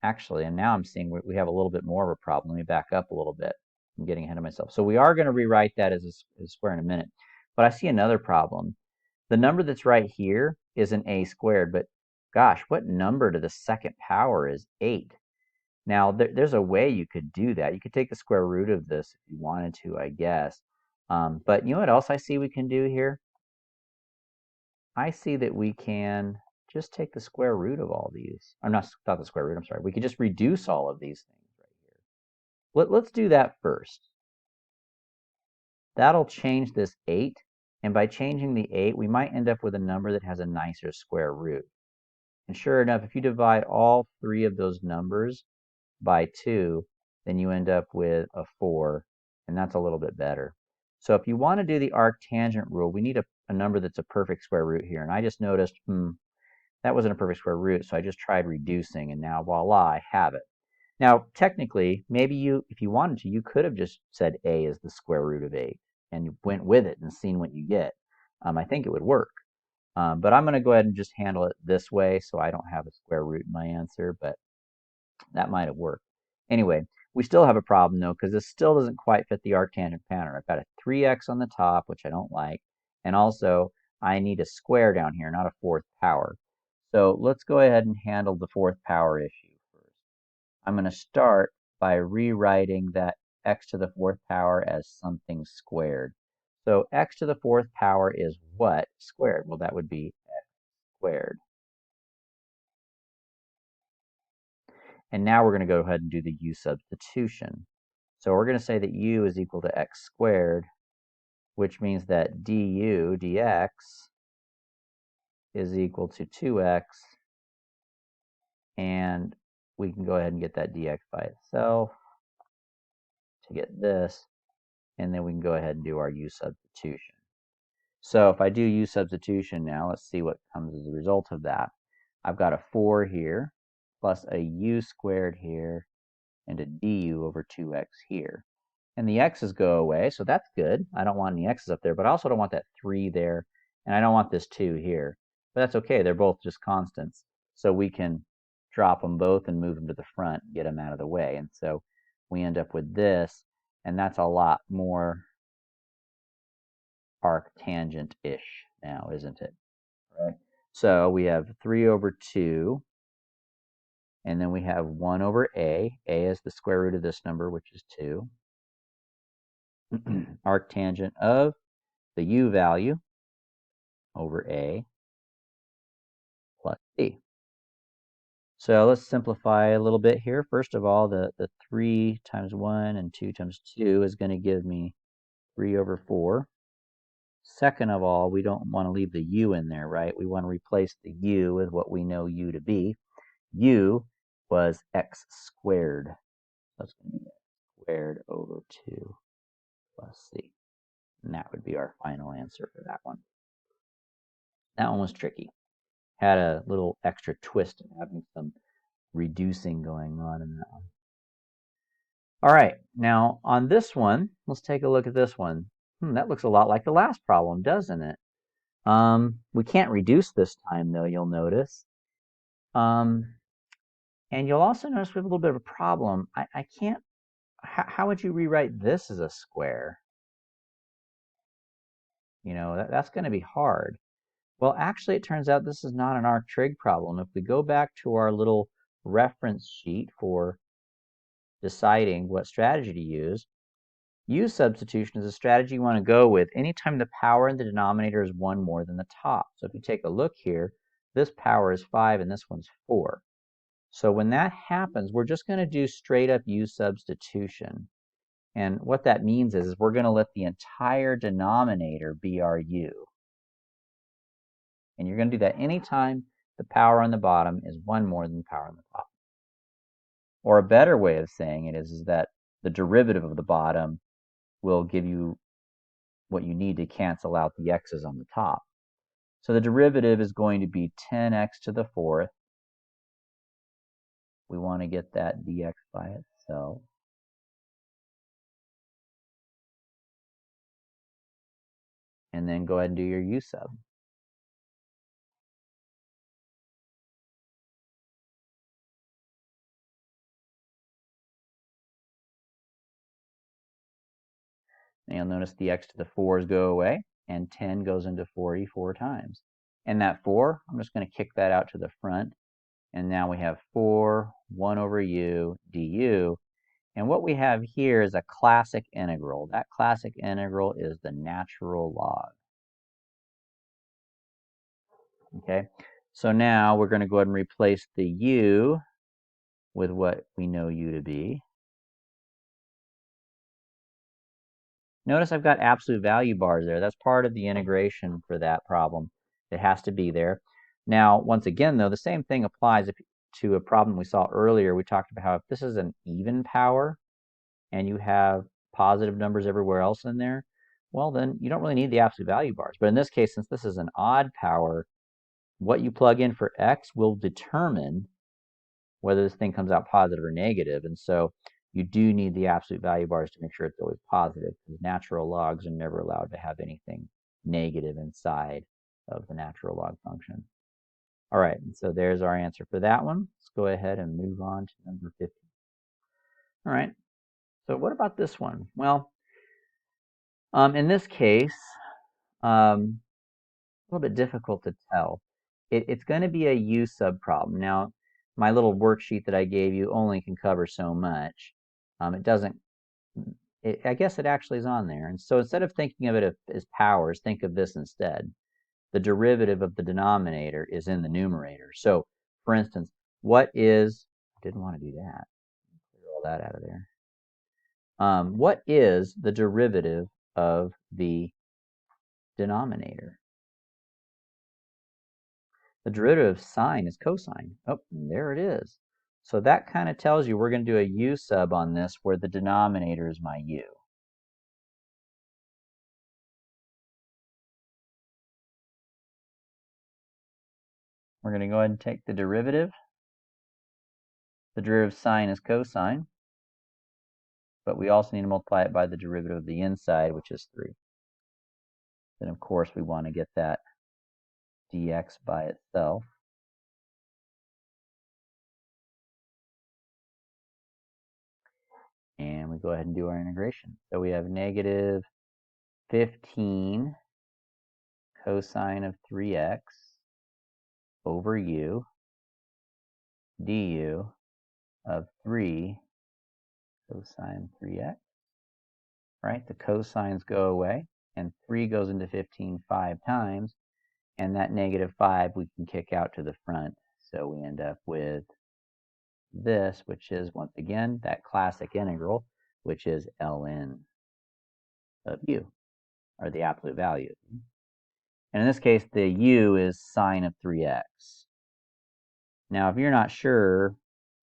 Actually, and now I'm seeing we have a little bit more of a problem. Let me back up a little bit. I'm getting ahead of myself. So we are going to rewrite that as a square in a minute. But I see another problem. The number that's right here is an a squared, but gosh, what number to the second power is 8? Now, there's a way you could do that. You could take the square root of this if you wanted to, I guess. But you know what else I see we can do here? I see that we can just take the square root of all these. I'm not the square root, I'm sorry. We could just reduce all of these things right here. Let's do that first. That'll change this 8. And by changing the 8, we might end up with a number that has a nicer square root. And sure enough, if you divide all 3 of those numbers by 2, then you end up with a 4, and that's a little bit better. So if you want to do the arctangent rule, we need a number that's a perfect square root here. And I just noticed, that wasn't a perfect square root, so I just tried reducing, and now voila, I have it. Now, technically, maybe if you wanted to, you could have just said a is the square root of 8 and went with it and seen what you get. I think it would work. But I'm going to go ahead and just handle it this way so I don't have a square root in my answer, but that might have worked. Anyway, we still have a problem though, because this still doesn't quite fit the arctangent pattern. I've got a 3x on the top, which I don't like, and also I need a square down here, not a fourth power. So let's go ahead and handle the fourth power issue first. I'm going to start by rewriting that x to the fourth power as something squared. So x to the fourth power is what squared? Well, that would be x squared. And now we're going to go ahead and do the U-substitution. So we're going to say that u is equal to x squared, which means that du dx is equal to 2x, and we can go ahead and get that dx by itself to get this, and then we can go ahead and do our U-substitution. So if I do U-substitution now, let's see what comes as a result of that. I've got a 4 here, plus a u squared here, and a du over 2x here. and the x's go away, so that's good. I don't want any x's up there, but I also don't want that 3 there, and I don't want this 2 here. But that's okay, they're both just constants. So we can drop them both and move them to the front, get them out of the way. And so we end up with this, and that's a lot more arctangent-ish now, isn't it? Right. So we have 3 over 2, and then we have 1 over a. A is the square root of this number, which is 2. Arctangent of the u value over a plus b. So let's simplify a little bit here. First of all, the 3 times 1 and 2 times 2 is going to give me 3 over 4. Second of all, we don't want to leave the u in there, right? We want to replace the u with what we know u to be. U was x squared. That's going to be x squared over 2 plus c. And that would be our final answer for that one. That one was tricky. Had a little extra twist of having some reducing going on in that one. All right, now on this one, let's take a look at this one. That looks a lot like the last problem, doesn't it? We can't reduce this time, though, you'll notice. And you'll also notice we have a little bit of a problem. I can't, how would you rewrite this as a square? You know, that's going to be hard. Well, actually, it turns out this is not an arc-trig problem. If we go back to our little reference sheet for deciding what strategy to use, U-substitution is a strategy you want to go with anytime the power in the denominator is 1 more than the top. So if you take a look here, this power is 5 and this one's 4. So when that happens, we're just going to do straight up U-substitution. And what that means is we're going to let the entire denominator be our U. And you're going to do that anytime the power on the bottom is 1 more than the power on the top. Or a better way of saying it is that the derivative of the bottom will give you what you need to cancel out the x's on the top. So the derivative is going to be 10x to the 4th. We want to get that dx by itself. And then go ahead and do your u-sub. And you'll notice the x to the 4's go away, and 10 goes into 40 4 times. And that 4, I'm just going to kick that out to the front. And now we have 4, 1 over u du. And what we have here is a classic integral. That classic integral is the natural log. Okay, so now we're going to go ahead and replace the u with what we know u to be. Notice I've got absolute value bars there. That's part of the integration for that problem. It has to be there. Now, once again, though, the same thing applies to a problem we saw earlier. We talked about how if this is an even power and you have positive numbers everywhere else in there, well, then you don't really need the absolute value bars. But in this case, since this is an odd power, what you plug in for x will determine whether this thing comes out positive or negative. And so you do need the absolute value bars to make sure it's always positive, because natural logs are never allowed to have anything negative inside of the natural log function. All right, and so there's our answer for that one. Let's go ahead and move on to number 15. All right, so what about this one? Well, in this case, a little bit difficult to tell. It's going to be a U-sub problem. Now, my little worksheet that I gave you only can cover so much. It doesn't, I guess it actually is on there. And so instead of thinking of it as powers, think of this instead. The derivative of the denominator is in the numerator. So, for instance, what is, I didn't want to do that. Clear all that out of there. What is the derivative of the denominator? The derivative of sine is cosine. Oh, there it is. So that kind of tells you we're going to do a u-sub on this where the denominator is my u. We're going to go ahead and take the derivative. The derivative of sine is cosine. but we also need to multiply it by the derivative of the inside, which is 3. Then, of course, we want to get that dx by itself. And we go ahead and do our integration. So we have negative 15 cosine of 3x over u du of 3 cosine 3x. Right? The cosines go away, and 3 goes into 15 5 times, and that negative 5 we can kick out to the front. So we end up with this, which is, once again, that classic integral, which is ln of u, or the absolute value. And in this case, the u is sine of 3x. Now, if you're not sure,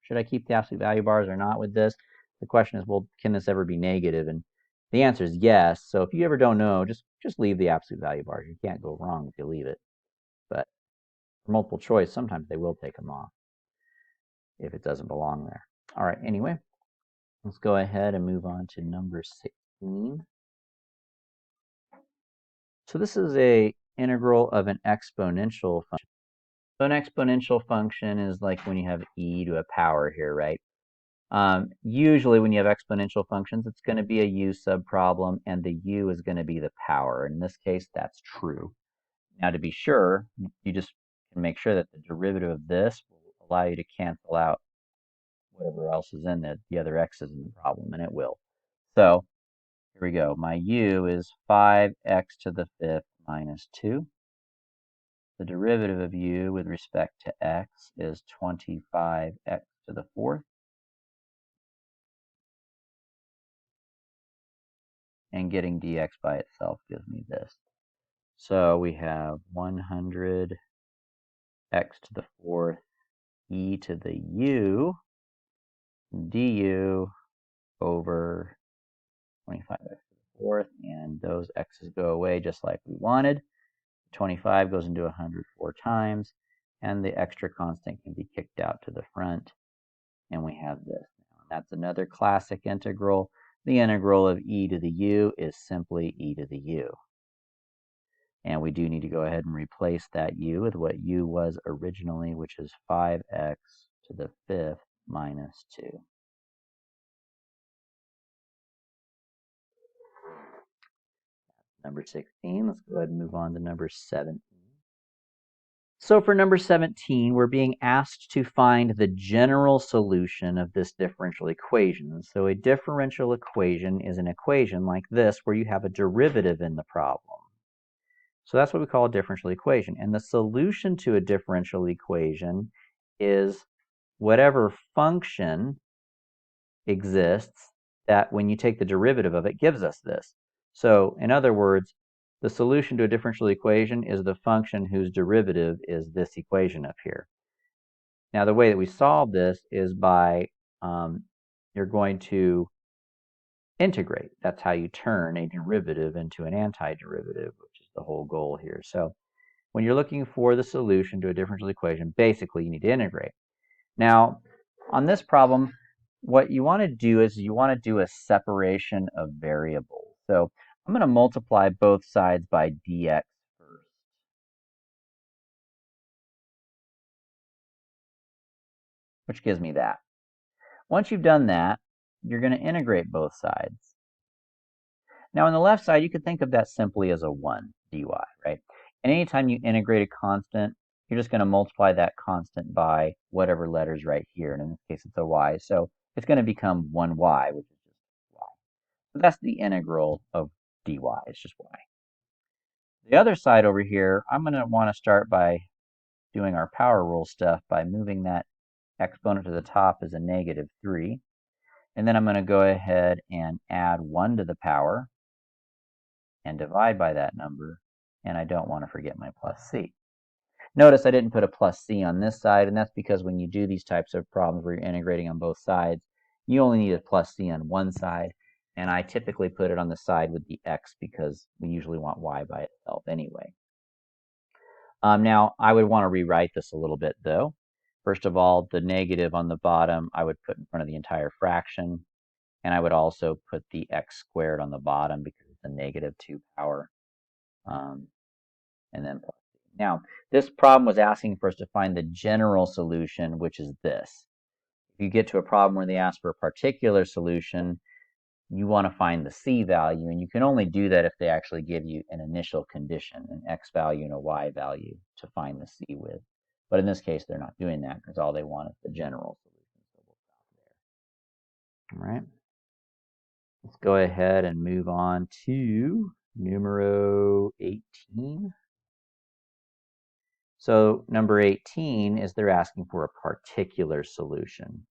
should I keep the absolute value bars or not with this? The question is, well, can this ever be negative? And the answer is yes. So if you ever don't know, just leave the absolute value bars. You can't go wrong if you leave it. But for multiple choice, sometimes they will take them off if it doesn't belong there. All right, anyway, let's go ahead and move on to number 16. So this is a integral of an exponential function. So an exponential function is like when you have e to a power here, right? Usually when you have exponential functions, it's going to be a u subproblem, and the u is going to be the power. In this case, that's true. Now, to be sure, you just can make sure that the derivative of this will allow you to cancel out whatever else is in it, the other x's in the problem, and it will. So here we go. My u is 5x to the 5th minus 2. The derivative of u with respect to x is 25x to the 4th. And getting dx by itself gives me this. So we have 100 x to the 4th e to the u du over 25x to the 4th, and those x's go away just like we wanted. 25 goes into 100 4 times, and the extra constant can be kicked out to the front, and we have this. That's another classic integral. The integral of e to the u is simply e to the u. And we do need to go ahead and replace that u with what u was originally, which is 5x to the 5th minus 2. Number 16, let's go ahead and move on to number 17. So for number 17, we're being asked to find the general solution of this differential equation. So a differential equation is an equation like this where you have a derivative in the problem. So that's what we call a differential equation. And the solution to a differential equation is whatever function exists that when you take the derivative of it gives us this. So in other words, the solution to a differential equation is the function whose derivative is this equation up here. Now the way that we solve this is by you're going to integrate. That's how you turn a derivative into an antiderivative, which is the whole goal here. So when you're looking for the solution to a differential equation, basically you need to integrate. Now, on this problem, what you want to do is you want to do a separation of variables. So I'm going to multiply both sides by dx first. Which gives me that. Once you've done that, you're going to integrate both sides. Now on the left side, you could think of that simply as a 1 dy, right? And anytime you integrate a constant, you're just going to multiply that constant by whatever letter's right here. And in this case, it's a y. So it's going to become 1y, which is just y. So that's the integral of dy. It's just y. The other side over here, I'm going to want to start by doing our power rule stuff by moving that exponent to the top as a negative 3. And then I'm going to go ahead and add 1 to the power and divide by that number. And I don't want to forget my plus c. Notice I didn't put a plus c on this side, and that's because when you do these types of problems where you're integrating on both sides, you only need a plus c on one side, and I typically put it on the side with the x because we usually want y by itself anyway. Now, I would want to rewrite this a little bit, though. First of all, the negative on the bottom I would put in front of the entire fraction, And I would also put the x squared on the bottom because it's a negative 2 power. And then plus c. Now, this problem was asking for us to find the general solution, which is this. If you get to a problem where they ask for a particular solution, you want to find the c value, and you can only do that if they actually give you an initial condition, an x value and a y value to find the c with. But in this case, they're not doing that because all they want is the general solution. So we'll stop there. All right. Let's go ahead and move on to numero 18. So number 18 is they're asking for a particular solution.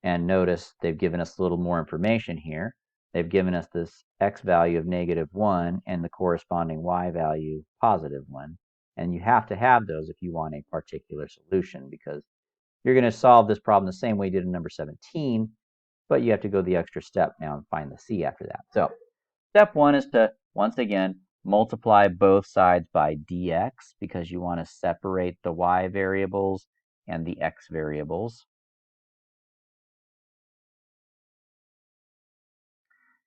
And notice they've given us a little more information here. They've given us this x value of -1 and the corresponding y value +1. And you have to have those if you want a particular solution, because you're going to solve this problem the same way you did in number 17, but you have to go the extra step now and find the c after that. So step 1 is to, once again, multiply both sides by dx because you want to separate the y variables and the x variables.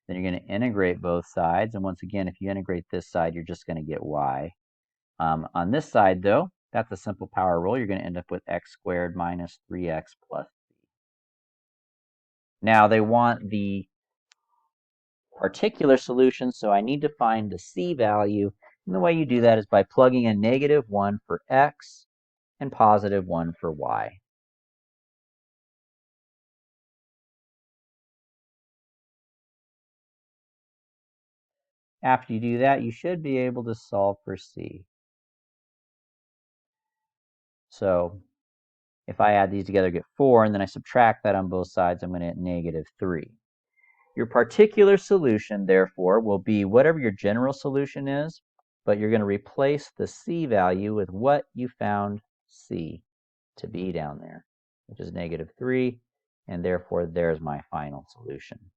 Then you're going to integrate both sides. And once again, if you integrate this side, you're just going to get y. On this side, though, that's a simple power rule. You're going to end up with x squared minus 3x plus c. Now, they want the particular solution, so I need to find the c value. And the way you do that is by plugging in -1 for x and +1 for y. After you do that, you should be able to solve for c. So if I add these together, I get 4, and then I subtract that on both sides, I'm going to get -3. Your particular solution, therefore, will be whatever your general solution is, but you're going to replace the c value with what you found c to be down there, which is -3, and therefore there's my final solution.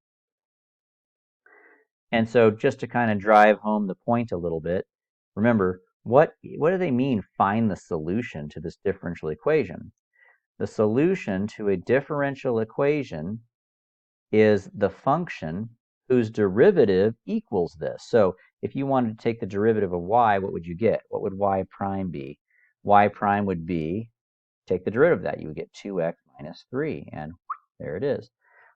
And so just to kind of drive home the point a little bit, remember, what do they mean, find the solution to this differential equation? The solution to a differential equation is the function whose derivative equals this. So if you wanted to take the derivative of y, what would you get? What would y prime be? Y prime would be, take the derivative of that, you would get 2x minus 3, and there it is.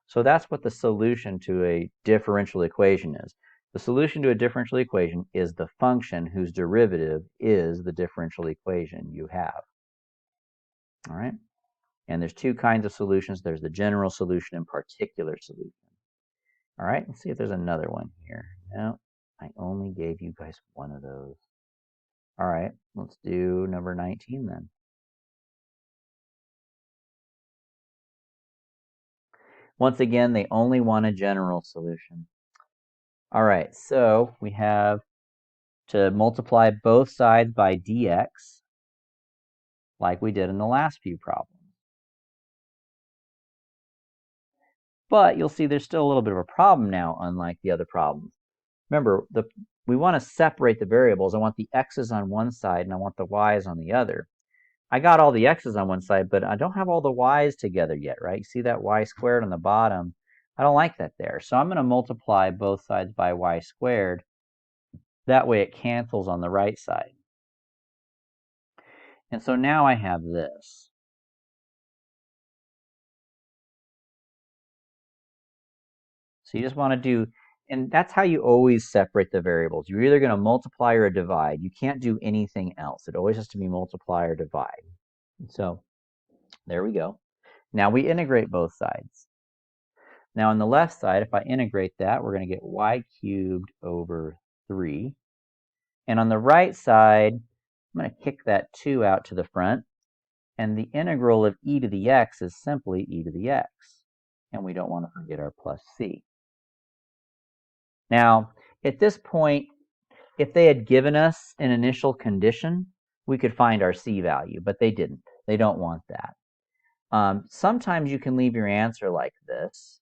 So that's what the solution to a differential equation is. The solution to a differential equation is the function whose derivative is the differential equation you have. All right? And there's two kinds of solutions. There's the general solution and particular solution. All right, let's see if there's another one here. No, I only gave you guys one of those. All right, let's do number 19 then. Once again, they only want a general solution. All right, so we have to multiply both sides by dx like we did in the last few problems. But you'll see there's still a little bit of a problem now, unlike the other problems. Remember, we want to separate the variables. I want the x's on one side and I want the y's on the other. I got all the x's on one side, but I don't have all the y's together yet, right? You see that y squared on the bottom? I don't like that there. So I'm going to multiply both sides by y squared. That way it cancels on the right side. And so now I have this. So you just want to do, and that's how you always separate the variables. You're either going to multiply or divide. You can't do anything else. It always has to be multiply or divide. So there we go. Now we integrate both sides. Now on the left side, if I integrate that, we're going to get y cubed over 3. And on the right side, I'm going to kick that 2 out to the front. And the integral of e to the x is simply e to the x. And we don't want to forget our plus c. Now, at this point, if they had given us an initial condition, we could find our c value, but they didn't. They don't want that. Sometimes you can leave your answer like this,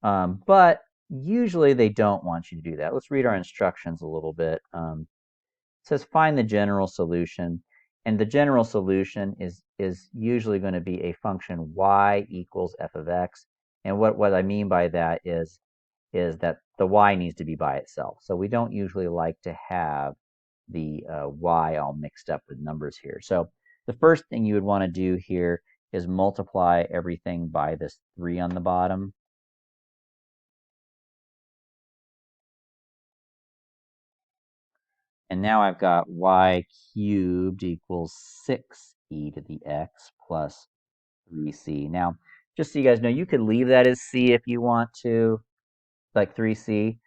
but usually they don't want you to do that. Let's read our instructions a little bit. It says find the general solution, and the general solution is usually going to be a function y equals f of x, And what I mean by that is that the y needs to be by itself. So we don't usually like to have the y all mixed up with numbers here. So the first thing you would want to do here is multiply everything by this 3 on the bottom. And now I've got y cubed equals 6e to the x plus 3c. Now, just so you guys know, you could leave that as c if you want to, like 3c,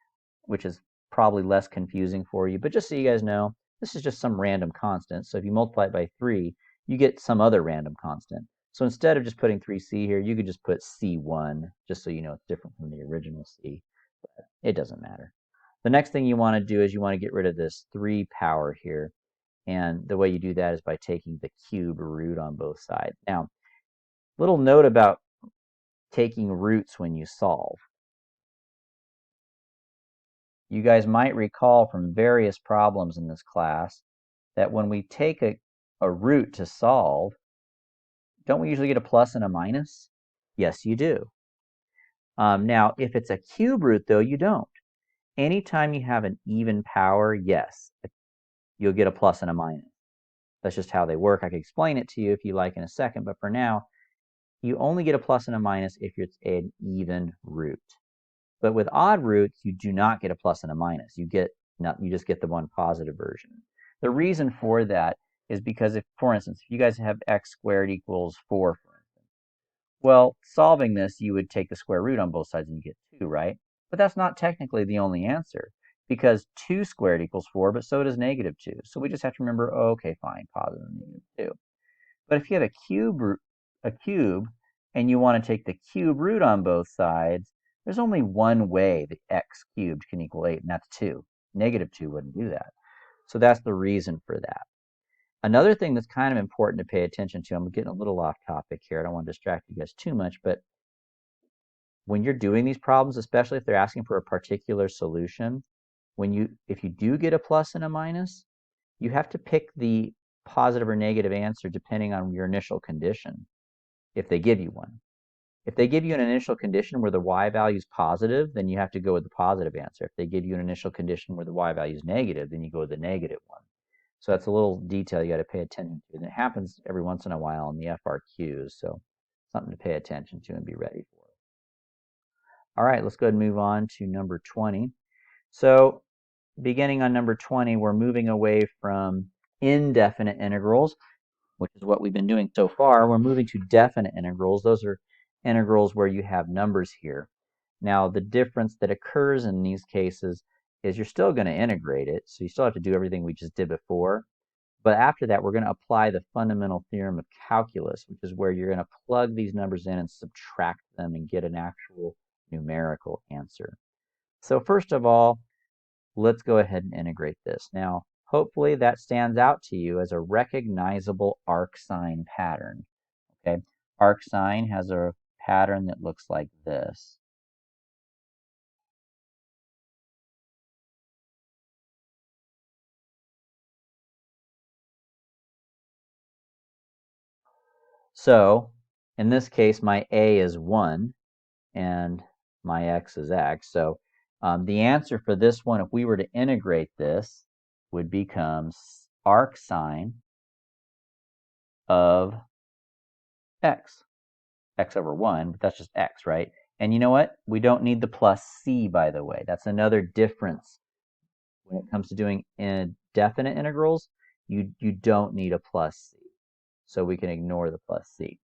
which is probably less confusing for you. But just so you guys know, this is just some random constant. So if you multiply it by 3, you get some other random constant. So instead of just putting 3c here, you could just put c1, just so you know it's different from the original c. But it doesn't matter. The next thing you want to do is you want to get rid of this 3 power here. And the way you do that is by taking the cube root on both sides. Now, little note about taking roots when you solve. You guys might recall from various problems in this class that when we take a root to solve, don't we usually get a plus and a minus? Yes, you do. Now, if it's a cube root, though, you don't. Anytime you have an even power, yes, you'll get a plus and a minus. That's just how they work. I can explain it to you if you like in a second, but for now, you only get a plus and a minus if it's an even root. But with odd roots, you do not get a plus and a minus. You just get the one positive version. The reason for that is because if, for instance, if you guys have x squared equals 4, for instance, well, solving this, you would take the square root on both sides and you get 2, right? But that's not technically the only answer, because 2 squared equals 4, but so does negative 2. So we just have to remember, oh, okay, fine, positive and negative 2. But if you have a cube, and you want to take the cube root on both sides, there's only one way that x cubed can equal 8, and that's 2. Negative 2 wouldn't do that. So that's the reason for that. Another thing that's kind of important to pay attention to, I'm getting a little off topic here, I don't want to distract you guys too much, but when you're doing these problems, especially if they're asking for a particular solution, if you do get a plus and a minus, you have to pick the positive or negative answer depending on your initial condition, if they give you one. If they give you an initial condition where the y value is positive, then you have to go with the positive answer. If they give you an initial condition where the y value is negative, then you go with the negative one. So that's a little detail you got to pay attention to. And it happens every once in a while in the FRQs, so something to pay attention to and be ready for. All right, let's go ahead and move on to number 20. So beginning on number 20, we're moving away from indefinite integrals, which is what we've been doing so far. We're moving to definite integrals. Those are integrals where you have numbers here. Now, the difference that occurs in these cases is you're still going to integrate it, so you still have to do everything we just did before. But after that, we're going to apply the fundamental theorem of calculus, which is where you're going to plug these numbers in and subtract them and get an actual numerical answer. So first of all, let's go ahead and integrate this. Now, hopefully that stands out to you as a recognizable arcsine pattern. Okay, arcsine has a pattern that looks like this. So, in this case, my a is 1, and my x is x. So, the answer for this one, if we were to integrate this, would become arcsine of x over 1, but that's just x, right? And you know what? We don't need the plus c, by the way. That's another difference. When it comes to doing indefinite integrals, you don't need a plus c. So we can ignore the plus c.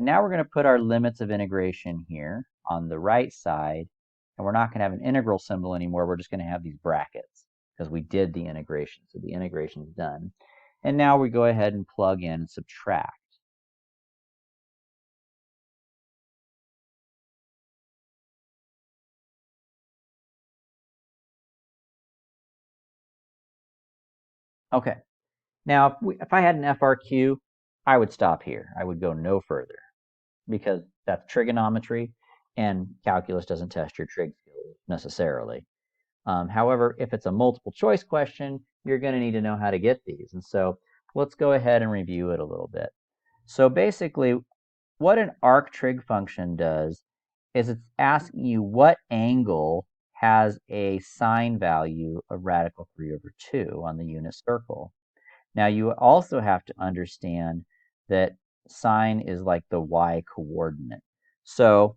Now we're going to put our limits of integration here on the right side, and we're not going to have an integral symbol anymore. We're just going to have these brackets because we did the integration. So the integration is done. And now we go ahead and plug in and subtract. Okay. Now, if I had an FRQ, I would stop here. I would go no further because that's trigonometry, and calculus doesn't test your trig skills necessarily. However, if it's a multiple choice question, you're going to need to know how to get these. And so let's go ahead and review it a little bit. So basically, what an arc trig function does is it's asking you what angle has a sine value of radical 3 over 2 on the unit circle. Now you also have to understand that sine is like the y coordinate. So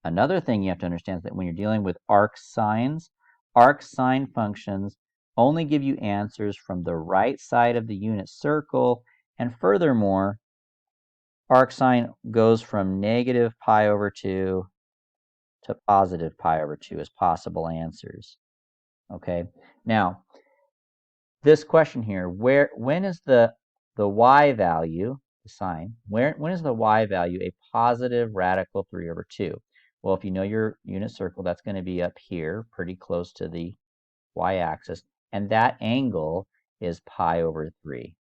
another thing you have to understand is that when you're dealing with arc sine functions only give you answers from the right side of the unit circle, and furthermore, arc sine goes from negative pi over 2 to positive pi over 2 as possible answers. Okay, now this question here, when is the y value, the sine, when is the y value a positive radical 3 over 2? Well, if you know your unit circle, that's going to be up here, pretty close to the y-axis, and that angle is pi over 3.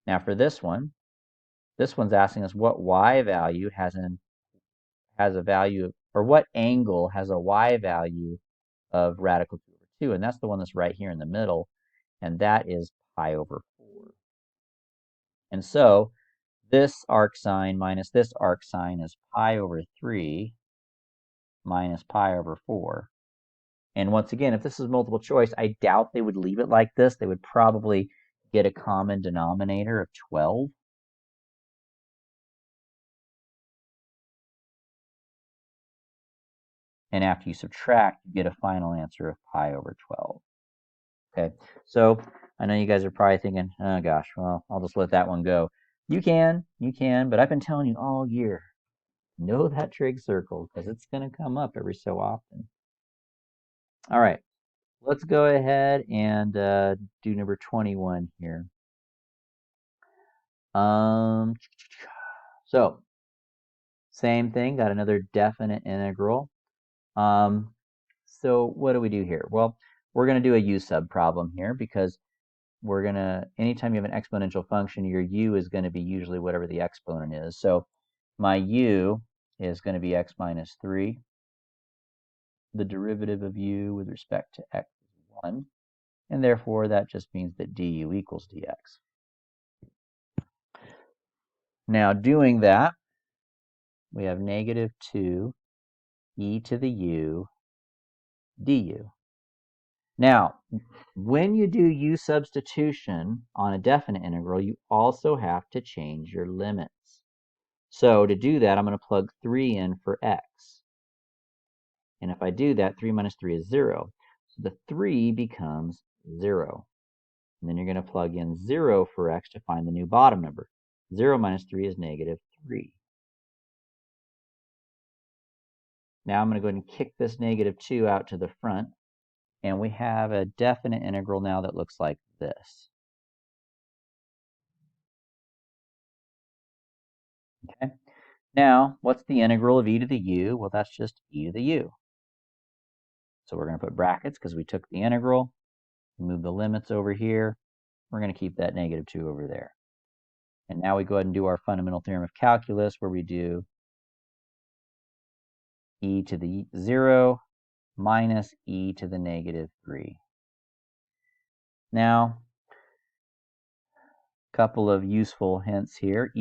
Now for this one's asking us what y value has a value, or what angle has a y value of radical 2 over 2, and that's the one that's right here in the middle, and that is pi over 4. And so this arc sine minus this arc sine is pi over 3 minus pi over 4. And once again, if this is multiple choice, I doubt they would leave it like this. They would probably get a common denominator of 12. And after you subtract, you get a final answer of pi over 12. Okay, so I know you guys are probably thinking, oh gosh, well, I'll just let that one go. You can, but I've been telling you all year, know that trig circle, because it's going to come up every so often. All right, let's go ahead and do number 21 here. So same thing, got another definite integral. So what do we do here? Well, we're going to do a U-sub problem here, because we're going to, anytime you have an exponential function, your U is going to be usually whatever the exponent is. So my U is going to be x minus 3. The derivative of U with respect to x is 1. And therefore, that just means that du equals dx. Now, doing that, we have negative 2 e to the u du. Now, when you do U substitution on a definite integral, you also have to change your limits. So to do that, I'm going to plug 3 in for x. And if I do that, 3 minus 3 is 0. So the 3 becomes 0. And then you're going to plug in 0 for x to find the new bottom number. 0 minus 3 is negative 3. Now I'm going to go ahead and kick this negative 2 out to the front. And we have a definite integral now that looks like this. Okay. Now, what's the integral of e to the u? Well, that's just e to the u. So we're going to put brackets because we took the integral, move the limits over here. We're going to keep that negative 2 over there. And now we go ahead and do our fundamental theorem of calculus, where we do e to the 0 minus e to the negative 3. Now, a couple of useful hints here.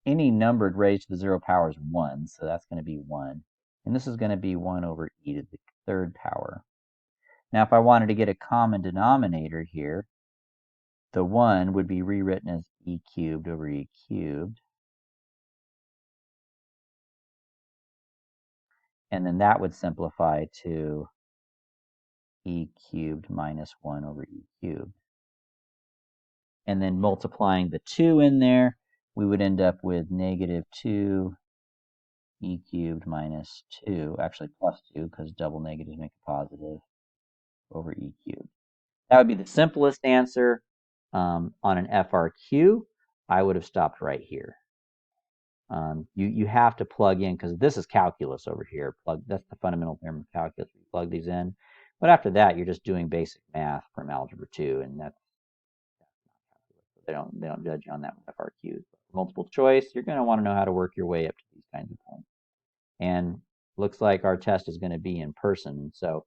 Any numbered raised to the 0 power is 1, so that's going to be 1. And this is going to be 1 over e to the 3rd power. Now, if I wanted to get a common denominator here, the 1 would be rewritten as e cubed over e cubed. And then that would simplify to e cubed minus 1 over e cubed. And then multiplying the 2 in there, we would end up with negative 2 e cubed minus 2, actually plus 2, because double negatives make a positive, over e cubed. That would be the simplest answer. On an FRQ, I would have stopped right here. You have to plug in, because this is calculus over here. That's the fundamental theorem of calculus. You plug these in. But after that, you're just doing basic math from Algebra 2, and that's not calculus. They don't judge you on that with FRQs. Multiple choice, you're going to want to know how to work your way up to these kinds of points. And looks like our test is going to be in person, so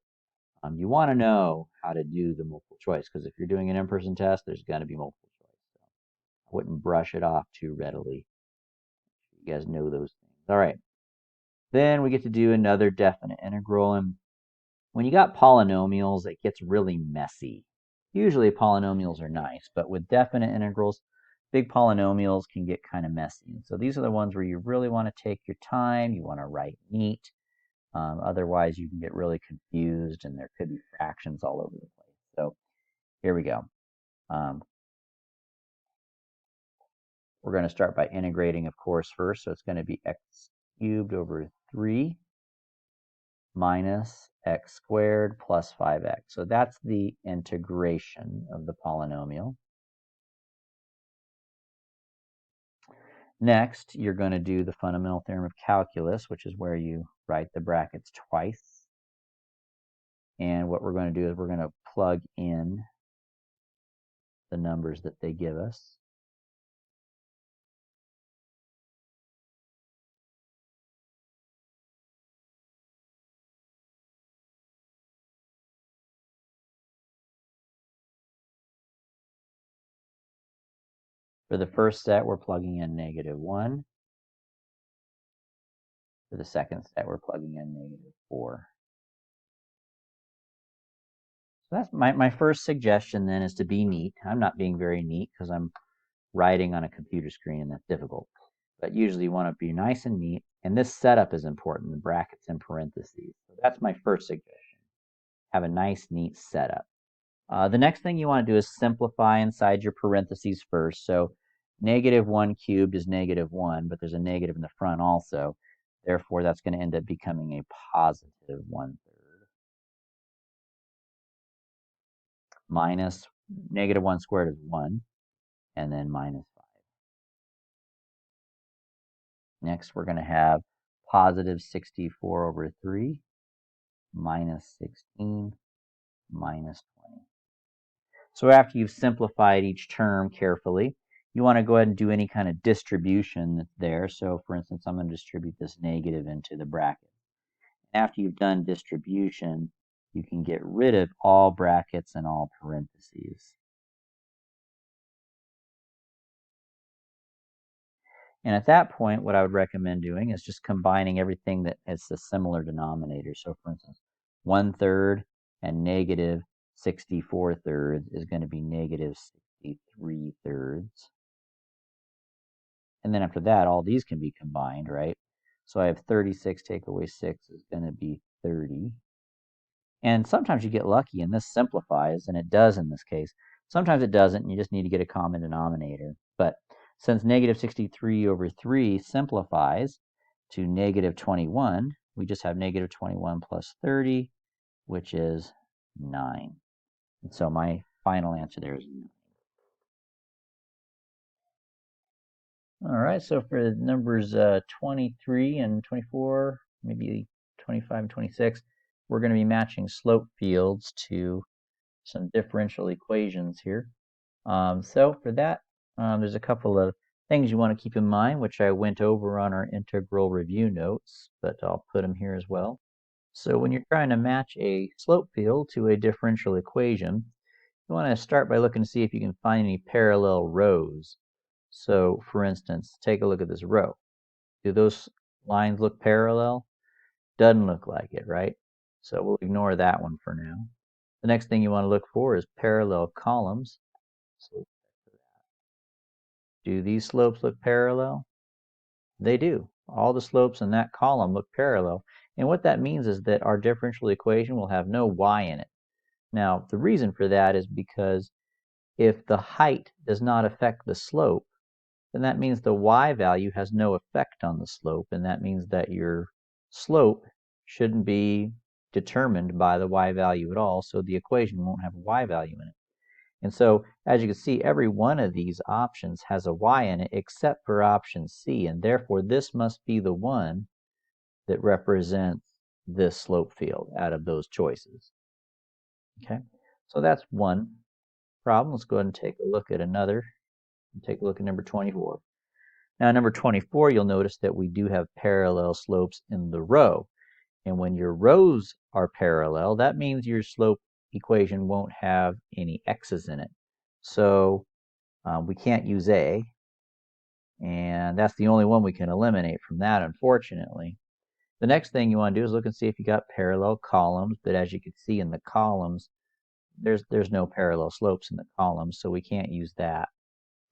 you want to know how to do the multiple choice, because if you're doing an in-person test, there's going to be multiple choice. So I wouldn't brush it off too readily. You guys know those things. All right. Then we get to do another definite integral. And when you got polynomials, it gets really messy. Usually polynomials are nice, but with definite integrals, big polynomials can get kind of messy. And so these are the ones where you really want to take your time. You want to write neat. Otherwise, you can get really confused, and there could be fractions all over the place. So here we go. We're going to start by integrating, of course, first. So it's going to be x cubed over 3 minus x squared plus 5x. So that's the integration of the polynomial. Next, you're going to do the fundamental theorem of calculus, which is where you write the brackets twice. And what we're going to do is we're going to plug in the numbers that they give us. For the first set, we're plugging in -1. For the second set, we're plugging in -4. So that's my first suggestion then, is to be neat. I'm not being very neat because I'm writing on a computer screen and that's difficult. But usually you want to be nice and neat. And this setup is important, the brackets and parentheses. So that's my first suggestion. Have a nice, neat setup. The next thing you want to do is simplify inside your parentheses first. So -1 cubed is -1, but there's a negative in the front also. Therefore, that's going to end up becoming a positive 1/3. Minus -1 squared is 1, and then -5. Next, we're going to have positive 64 over 3 minus 16 minus 20. So after you've simplified each term carefully, you want to go ahead and do any kind of distribution that's there. So for instance, I'm going to distribute this negative into the bracket. After you've done distribution, you can get rid of all brackets and all parentheses. And at that point, what I would recommend doing is just combining everything that has a similar denominator. So for instance, 1/3 and -64 thirds is going to be -63 thirds. And then after that, all these can be combined, right? So I have 36 take away 6 is going to be 30. And sometimes you get lucky and this simplifies, and it does in this case. Sometimes it doesn't, and you just need to get a common denominator. But since -63 over 3 simplifies to -21, we just have -21 plus 30, which is 9. And so my final answer there is 9. All right, so for numbers 23 and 24, maybe 25 and 26, we're going to be matching slope fields to some differential equations here. So for that, there's a couple of things you want to keep in mind, which I went over on our integral review notes, but I'll put them here as well. So when you're trying to match a slope field to a differential equation, you want to start by looking to see if you can find any parallel rows. So for instance, take a look at this row. Do those lines look parallel? Doesn't look like it, right? So we'll ignore that one for now. The next thing you want to look for is parallel columns. So do these slopes look parallel? They do. All the slopes in that column look parallel. And what that means is that our differential equation will have no y in it. Now, the reason for that is because if the height does not affect the slope, then that means the y value has no effect on the slope, and that means that your slope shouldn't be determined by the y value at all, so the equation won't have a y value in it. And so, as you can see, every one of these options has a y in it except for option C, and therefore this must be the one that represents this slope field out of those choices. Okay, so that's one problem. Let's go ahead and take a look at another. Take a look at number 24. Now, number 24, you'll notice that we do have parallel slopes in the row. And when your rows are parallel, that means your slope equation won't have any x's in it. So we can't use A. And that's the only one we can eliminate from that, unfortunately. The next thing you want to do is look and see if you got parallel columns, but as you can see in the columns, there's no parallel slopes in the columns, so we can't use that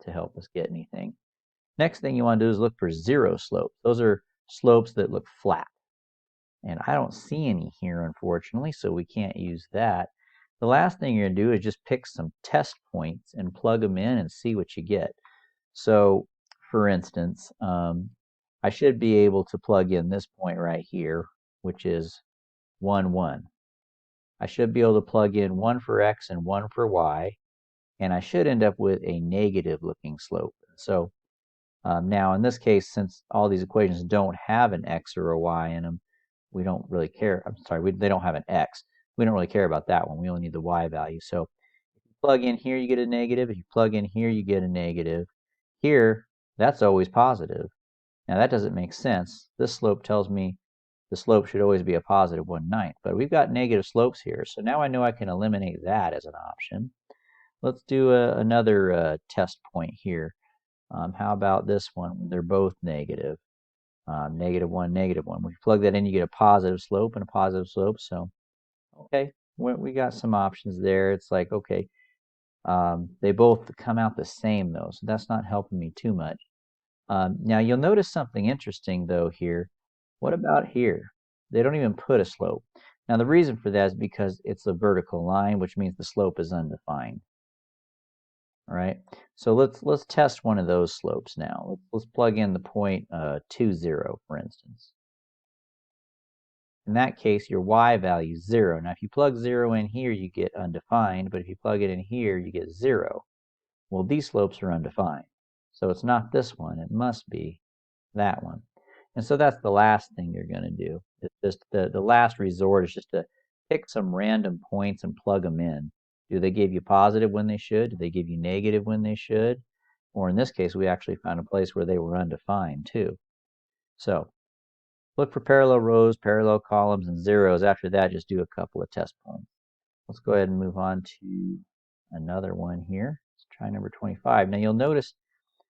to help us get anything. Next thing you want to do is look for zero slopes. Those are slopes that look flat. And I don't see any here, unfortunately, so we can't use that. The last thing you're going to do is just pick some test points and plug them in and see what you get. So, for instance, I should be able to plug in this point right here, which is 1, 1. I should be able to plug in 1 for x and 1 for y, and I should end up with a negative looking slope. So now in this case, since all these equations don't have an x or a y in them, we don't really care. I'm sorry, they don't have an x. We don't really care about that one. We only need the y value. So if you plug in here, you get a negative. If you plug in here, you get a negative. Here, that's always positive. Now that doesn't make sense. This slope tells me the slope should always be a positive 1/9, but we've got negative slopes here. So now I know I can eliminate that as an option. Let's do another test point here. How about this one? They're both negative. Negative 1, negative 1. When you plug that in, you get a positive slope and a positive slope. So, okay, we got some options there. It's like, okay, they both come out the same, though, so that's not helping me too much. Now, you'll notice something interesting, though, here. What about here? They don't even put a slope. Now, the reason for that is because it's a vertical line, which means the slope is undefined. All right, so let's test one of those slopes now. Let's plug in the point 2, 0, for instance. In that case, your y value is 0. Now, if you plug 0 in here, you get undefined, but if you plug it in here, you get 0. Well, these slopes are undefined, so it's not this one. It must be that one. And so that's the last thing you're going to do. It's just the last resort is just to pick some random points and plug them in. Do they give you positive when they should? Do they give you negative when they should? Or in this case, we actually found a place where they were undefined too. So look for parallel rows, parallel columns, and zeros. After that, just do a couple of test points. Let's go ahead and move on to another one here. Let's try number 25. Now you'll notice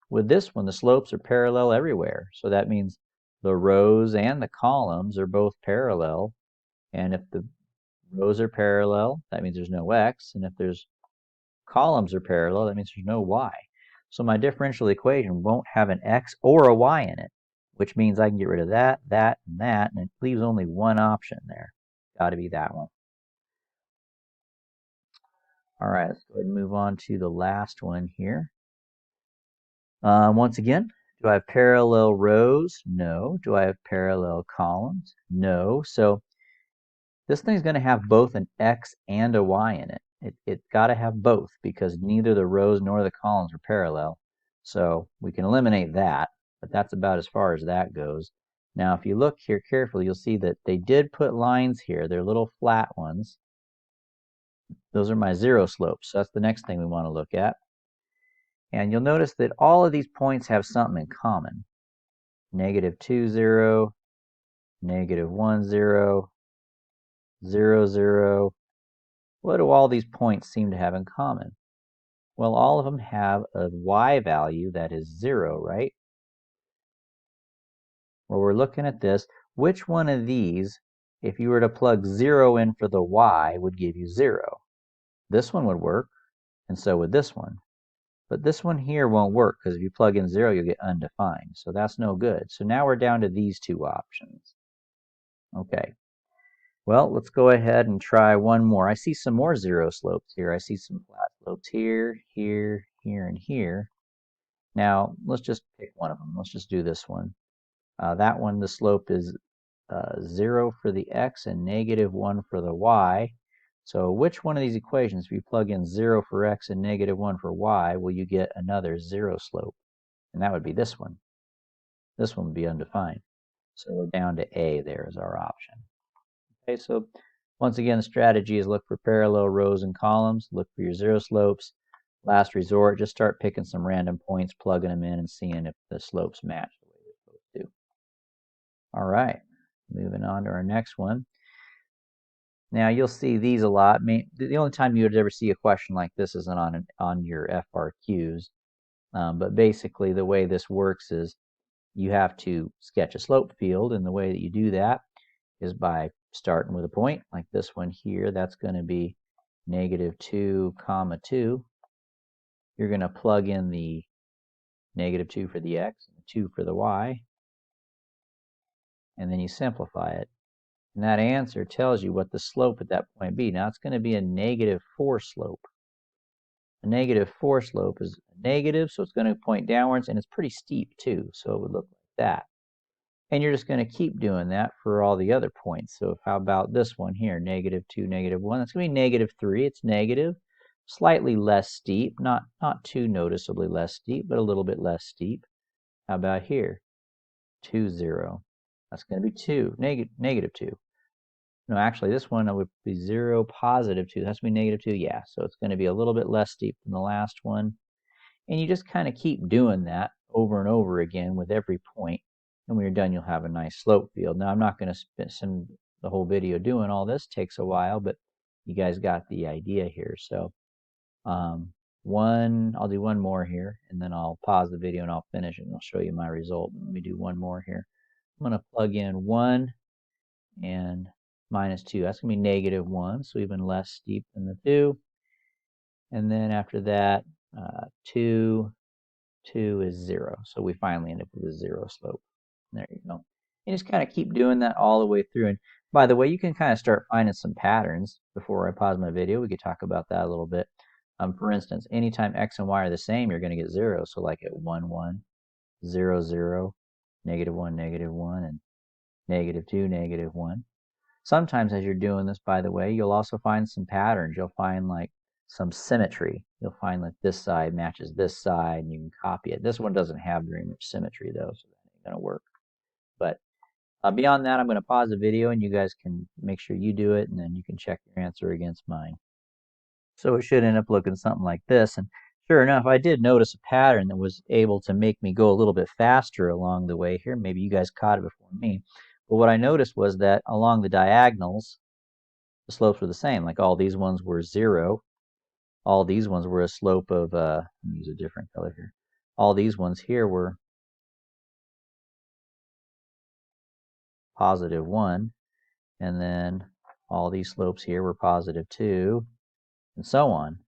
with this one, the slopes are parallel everywhere. So that means the rows and the columns are both parallel. And if the rows are parallel, that means there's no x. And if there's columns are parallel, that means there's no y. So my differential equation won't have an x or a y in it, which means I can get rid of that, that, and that, and it leaves only one option there. Got to be that one. All right, let's go ahead and move on to the last one here. Once again, do I have parallel rows? No. Do I have parallel columns? No. So this thing's going to have both an x and a y in it. It's got to have both because neither the rows nor the columns are parallel. So we can eliminate that, but that's about as far as that goes. Now, if you look here carefully, you'll see that they did put lines here. They're little flat ones. Those are my zero slopes. So that's the next thing we want to look at. And you'll notice that all of these points have something in common. Negative 2, 0, negative 1, 0, 0, 0. What do all these points seem to have in common? Well, all of them have a y value that is 0, right? Well, we're looking at this. Which one of these, if you were to plug 0 in for the y, would give you 0? This one would work, and so would this one. But this one here won't work because if you plug in 0, you'll get undefined. So that's no good. So now we're down to these two options. Okay. Well, let's go ahead and try one more. I see some more zero slopes here. I see some flat slopes here, here, here, and here. Now, let's just pick one of them. Let's just do this one. That one, the slope is 0 for the x and negative 1 for the y. So which one of these equations, if you plug in 0 for x and negative 1 for y, will you get another zero slope? And that would be this one. This one would be undefined. So we're down to A there as our option. Okay, so once again, the strategy is look for parallel rows and columns, look for your zero slopes. Last resort, just start picking some random points, plugging them in, and seeing if the slopes match the way they're supposed to. All right, moving on to our next one. Now you'll see these a lot. The only time you would ever see a question like this is on your FRQs. But basically the way this works is you have to sketch a slope field, and the way that you do that is by starting with a point like this one here. That's going to be -2, 2. You're going to plug in the -2 for the x and 2 for the y, and then you simplify it. And that answer tells you what the slope at that point be. Now it's going to be a -4 slope. A -4 slope is negative, so it's going to point downwards, and it's pretty steep too, so it would look like that. And you're just going to keep doing that for all the other points. So how about this one here, -2, -1? That's going to be -3. It's negative, slightly less steep, not too noticeably less steep, but a little bit less steep. How about here, 2, 0? That's going to be 2, -2. No, actually, this one would be 0, +2. That's going to be -2. Yeah, so it's going to be a little bit less steep than the last one. And you just kind of keep doing that over and over again with every point. And when you're done, you'll have a nice slope field. Now, I'm not going to spend the whole video doing all this. It takes a while, but you guys got the idea here. So I'll do one more here, and then I'll pause the video and I'll finish it, and I'll show you my result. Let me do one more here. I'm going to plug in 1 and -2. That's going to be -1, so even less steep than the 2. And then after that, 2 is 0. So we finally end up with a 0 slope. There you go. And just kind of keep doing that all the way through. And by the way, you can kind of start finding some patterns. Before I pause my video, we could talk about that a little bit. For instance, anytime x and y are the same, you're going to get 0. So like at 1, 1, 0, 0, -1, -1, and -2, -1. Sometimes as you're doing this, by the way, you'll also find some patterns. You'll find like some symmetry. You'll find that this side matches this side, and you can copy it. This one doesn't have very much symmetry, though, so that ain't going to work. But beyond that, I'm going to pause the video, and you guys can make sure you do it, and then you can check your answer against mine. So it should end up looking something like this. And sure enough, I did notice a pattern that was able to make me go a little bit faster along the way here. Maybe you guys caught it before me. But what I noticed was that along the diagonals, the slopes were the same. Like all these ones were 0. All these ones were a slope of, let me use a different color here. All these ones here were +1. And then all these slopes here were +2, and so on.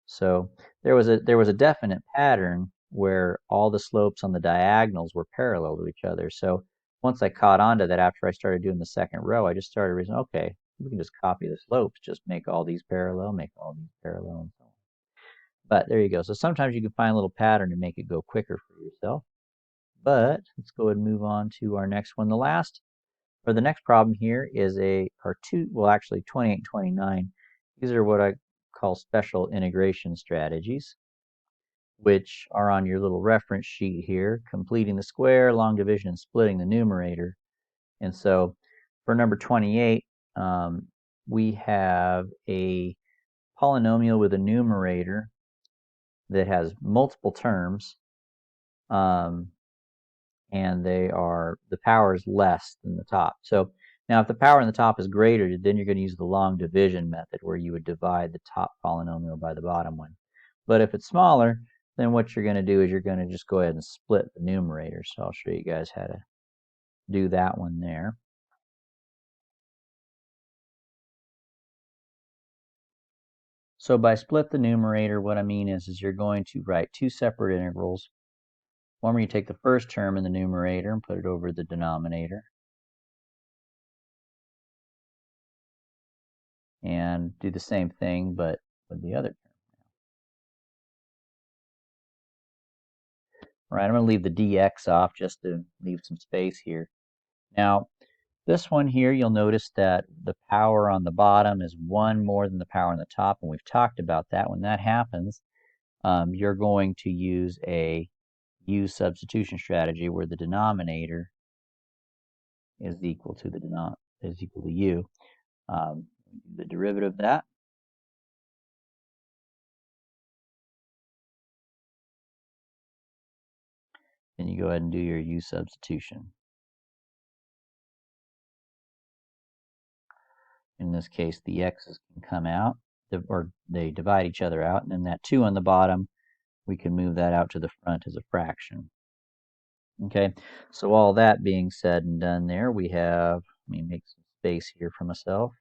So there was a definite pattern where all the slopes on the diagonals were parallel to each other. So once I caught on to that after I started doing the second row, I just started reasoning, okay, we can just copy the slopes, just make all these parallel, make all these parallel, and so on. But there you go. So sometimes you can find a little pattern to make it go quicker for yourself. But let's go ahead and move on to our next one. The next problem here is actually 28 and 29. These are what I call special integration strategies, which are on your little reference sheet here, completing the square, long division, and splitting the numerator. And so for number 28, we have a polynomial with a numerator that has multiple terms, and the power is less than the top. So now if the power in the top is greater, then you're going to use the long division method, where you would divide the top polynomial by the bottom one. But if it's smaller, then what you're going to do is you're going to just go ahead and split the numerator. So I'll show you guys how to do that one there. So by split the numerator, what I mean is you're going to write two separate integrals. One where you take the first term in the numerator and put it over the denominator, and do the same thing but with the other term. All right, I'm going to leave the dx off just to leave some space here. Now, this one here, you'll notice that the power on the bottom is 1 more than the power on the top, and we've talked about that. When that happens, you're going to use a U-Substitution strategy where the denominator is equal to U. The derivative of that. Then you go ahead and do your U-substitution. In this case, the x's can come out, or they divide each other out, and then that 2 on the bottom we can move that out to the front as a fraction. Okay, so all that being said and done there, we have, let me make some space here for myself.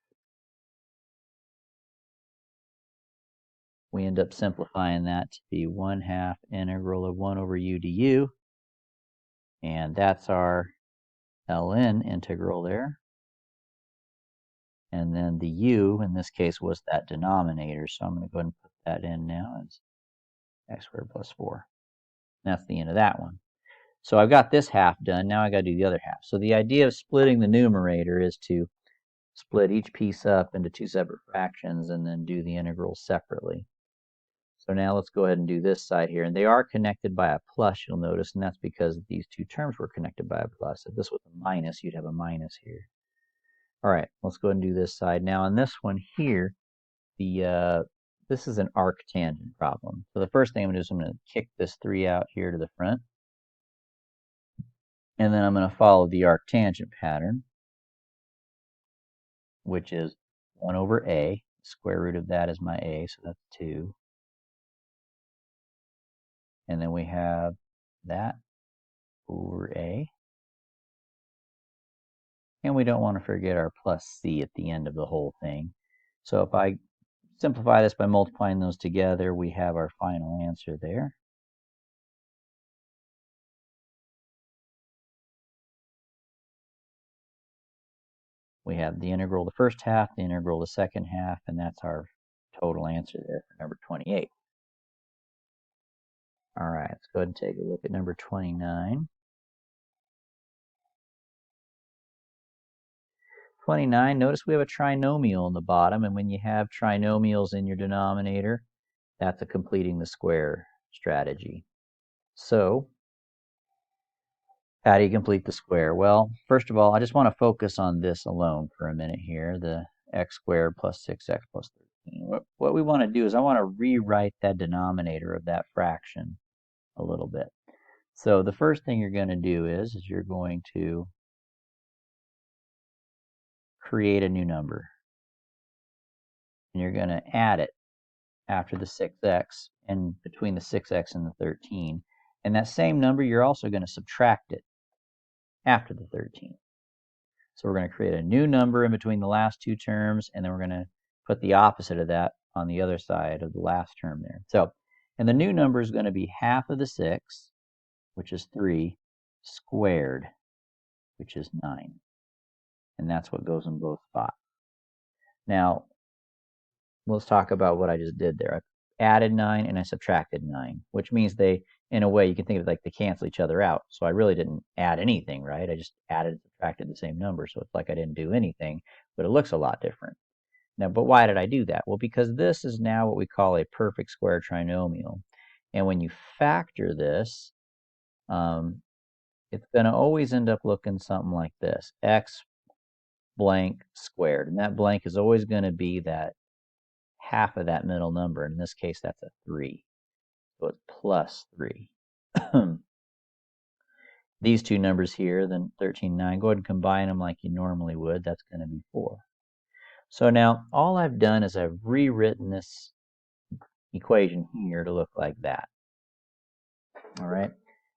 We end up simplifying that to be 1/2 integral of 1 over u du. And that's our ln integral there. And then the u, in this case, was that denominator. So I'm going to go ahead and put that in now as x squared plus 4. And that's the end of that one. So I've got this half done. Now I got to do the other half. So the idea of splitting the numerator is to split each piece up into 2 separate fractions and then do the integrals separately. So now let's go ahead and do this side here. And they are connected by a plus, you'll notice, and that's because these two terms were connected by a plus. If this was a minus, you'd have a minus here. All right, let's go ahead and do this side. Now on this one here, this is an arctangent problem. So the first thing I'm going to do is I'm going to kick this 3 out here to the front. And then I'm going to follow the arctangent pattern, which is 1 over a. Square root of that is my a, so that's 2. And then we have that over a. And we don't want to forget our plus c at the end of the whole thing. So if I simplify this by multiplying those together, we have our final answer there. We have the integral the first half, the integral the second half, and that's our total answer there for number 28. All right, let's go ahead and take a look at number 29. 29, notice we have a trinomial in the bottom, and when you have trinomials in your denominator, that's a completing the square strategy. So, how do you complete the square? Well, first of all, I just want to focus on this alone for a minute here, the x squared plus 6x plus 13. What we want to do is I want to rewrite that denominator of that fraction a little bit. So the first thing you're going to do is you're going to create a new number. And you're going to add it after the 6x and between the 6x and the 13. And that same number, you're also going to subtract it after the 13. So we're going to create a new number in between the last two terms, and then we're going to put the opposite of that on the other side of the last term there. So, and the new number is going to be half of the 6, which is 3, squared, which is 9. And that's what goes in both spots. Now, let's talk about what I just did there. I added 9 and I subtracted 9, which means they, in a way, you can think of it like they cancel each other out. So I really didn't add anything, right? I just added and subtracted the same number. So it's like I didn't do anything, but it looks a lot different. Now, but why did I do that? Well, because this is now what we call a perfect square trinomial. And when you factor this, it's going to always end up looking something like this. X blank squared. And that blank is always going to be that half of that middle number. In this case, that's a 3. So it's plus 3. These two numbers here, then 13, 9, go ahead and combine them like you normally would. That's going to be 4. So now all I've done is I've rewritten this equation here to look like that. All right.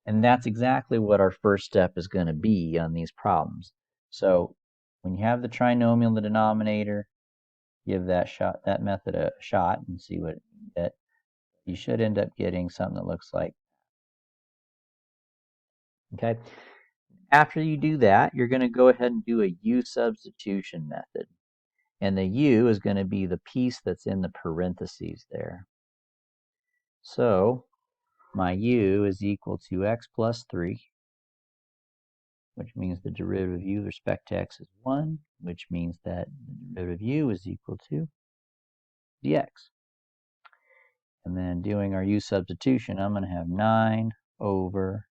And that's exactly what our first step is going to be on these problems. So when you have the trinomial in the denominator, give that method a shot and see what you get. You should end up getting something that looks like. Okay. After you do that, you're going to go ahead and do a U-Substitution method. And the U is going to be the piece that's in the parentheses there. So my U is equal to x plus 3, which means the derivative of u with respect to x is 1, which means that the derivative of u is equal to dx. And then doing our u substitution, I'm going to have 9 over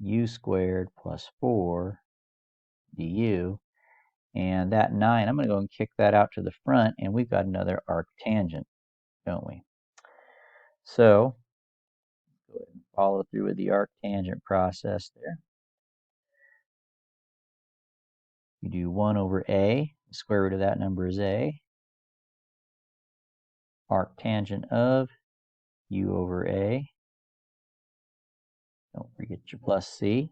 u squared plus 4 du. And that 9, I'm going to go and kick that out to the front, and we've got another arctangent, don't we? So, go ahead and follow through with the arctangent process there. You do 1 over a, the square root of that number is a, arctangent of u over a, Don't forget your plus c.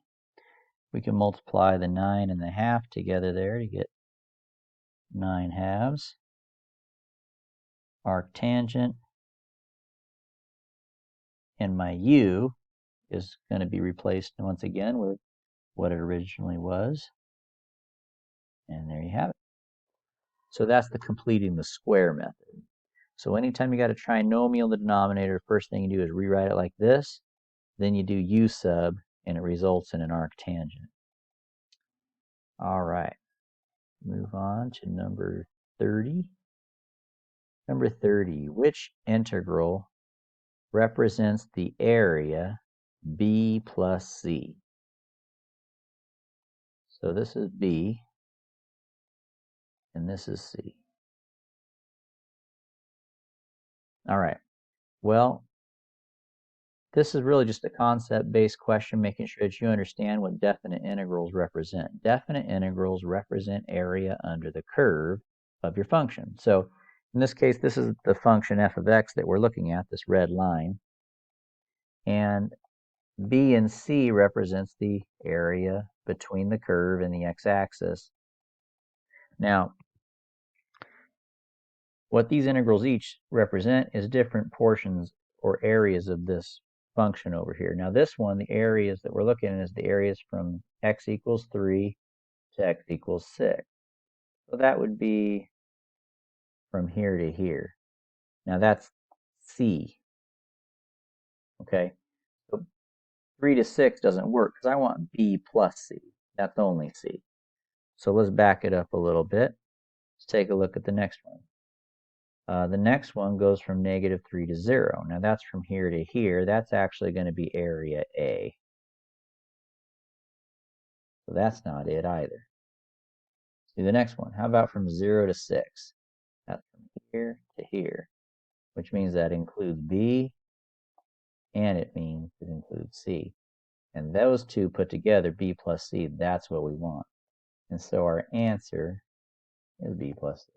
We can multiply the 9 and the half together there to get 9 halves. Arctangent, and my u is going to be replaced once again with what it originally was. And there you have it. So that's the completing the square method. So anytime you got a trinomial in the denominator, first thing you do is rewrite it like this. Then you do u sub, and it results in an arctangent. All right. Move on to number 30. Number 30, which integral represents the area b plus c? So this is b, and this is c. All right. Well, this is really just a concept-based question, making sure that you understand what definite integrals represent. Definite integrals represent area under the curve of your function. So in this case, this is the function f of x that we're looking at, this red line. And b and c represents the area between the curve and the x-axis. Now, what these integrals each represent is different portions or areas of this function over here. Now this one, the areas that we're looking at is the areas from x equals 3 to x equals 6. So that would be from here to here. Now that's c. Okay, so 3 to 6 doesn't work because I want b plus c. That's only c. So let's back it up a little bit. Let's take a look at the next one. The next one goes from -3 to 0. Now that's from here to here. That's actually going to be area A. So that's not it either. See the next one. How about from 0 to 6? That's from here to here, which means that includes B, and it means it includes C. And those two put together, B plus C, that's what we want. And so our answer is B plus C.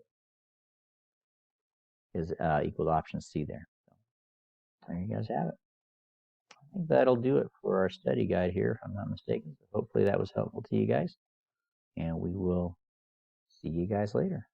Is equal to option C there. So there you guys have it. I think that'll do it for our study guide here, if I'm not mistaken. So hopefully that was helpful to you guys. And we will see you guys later.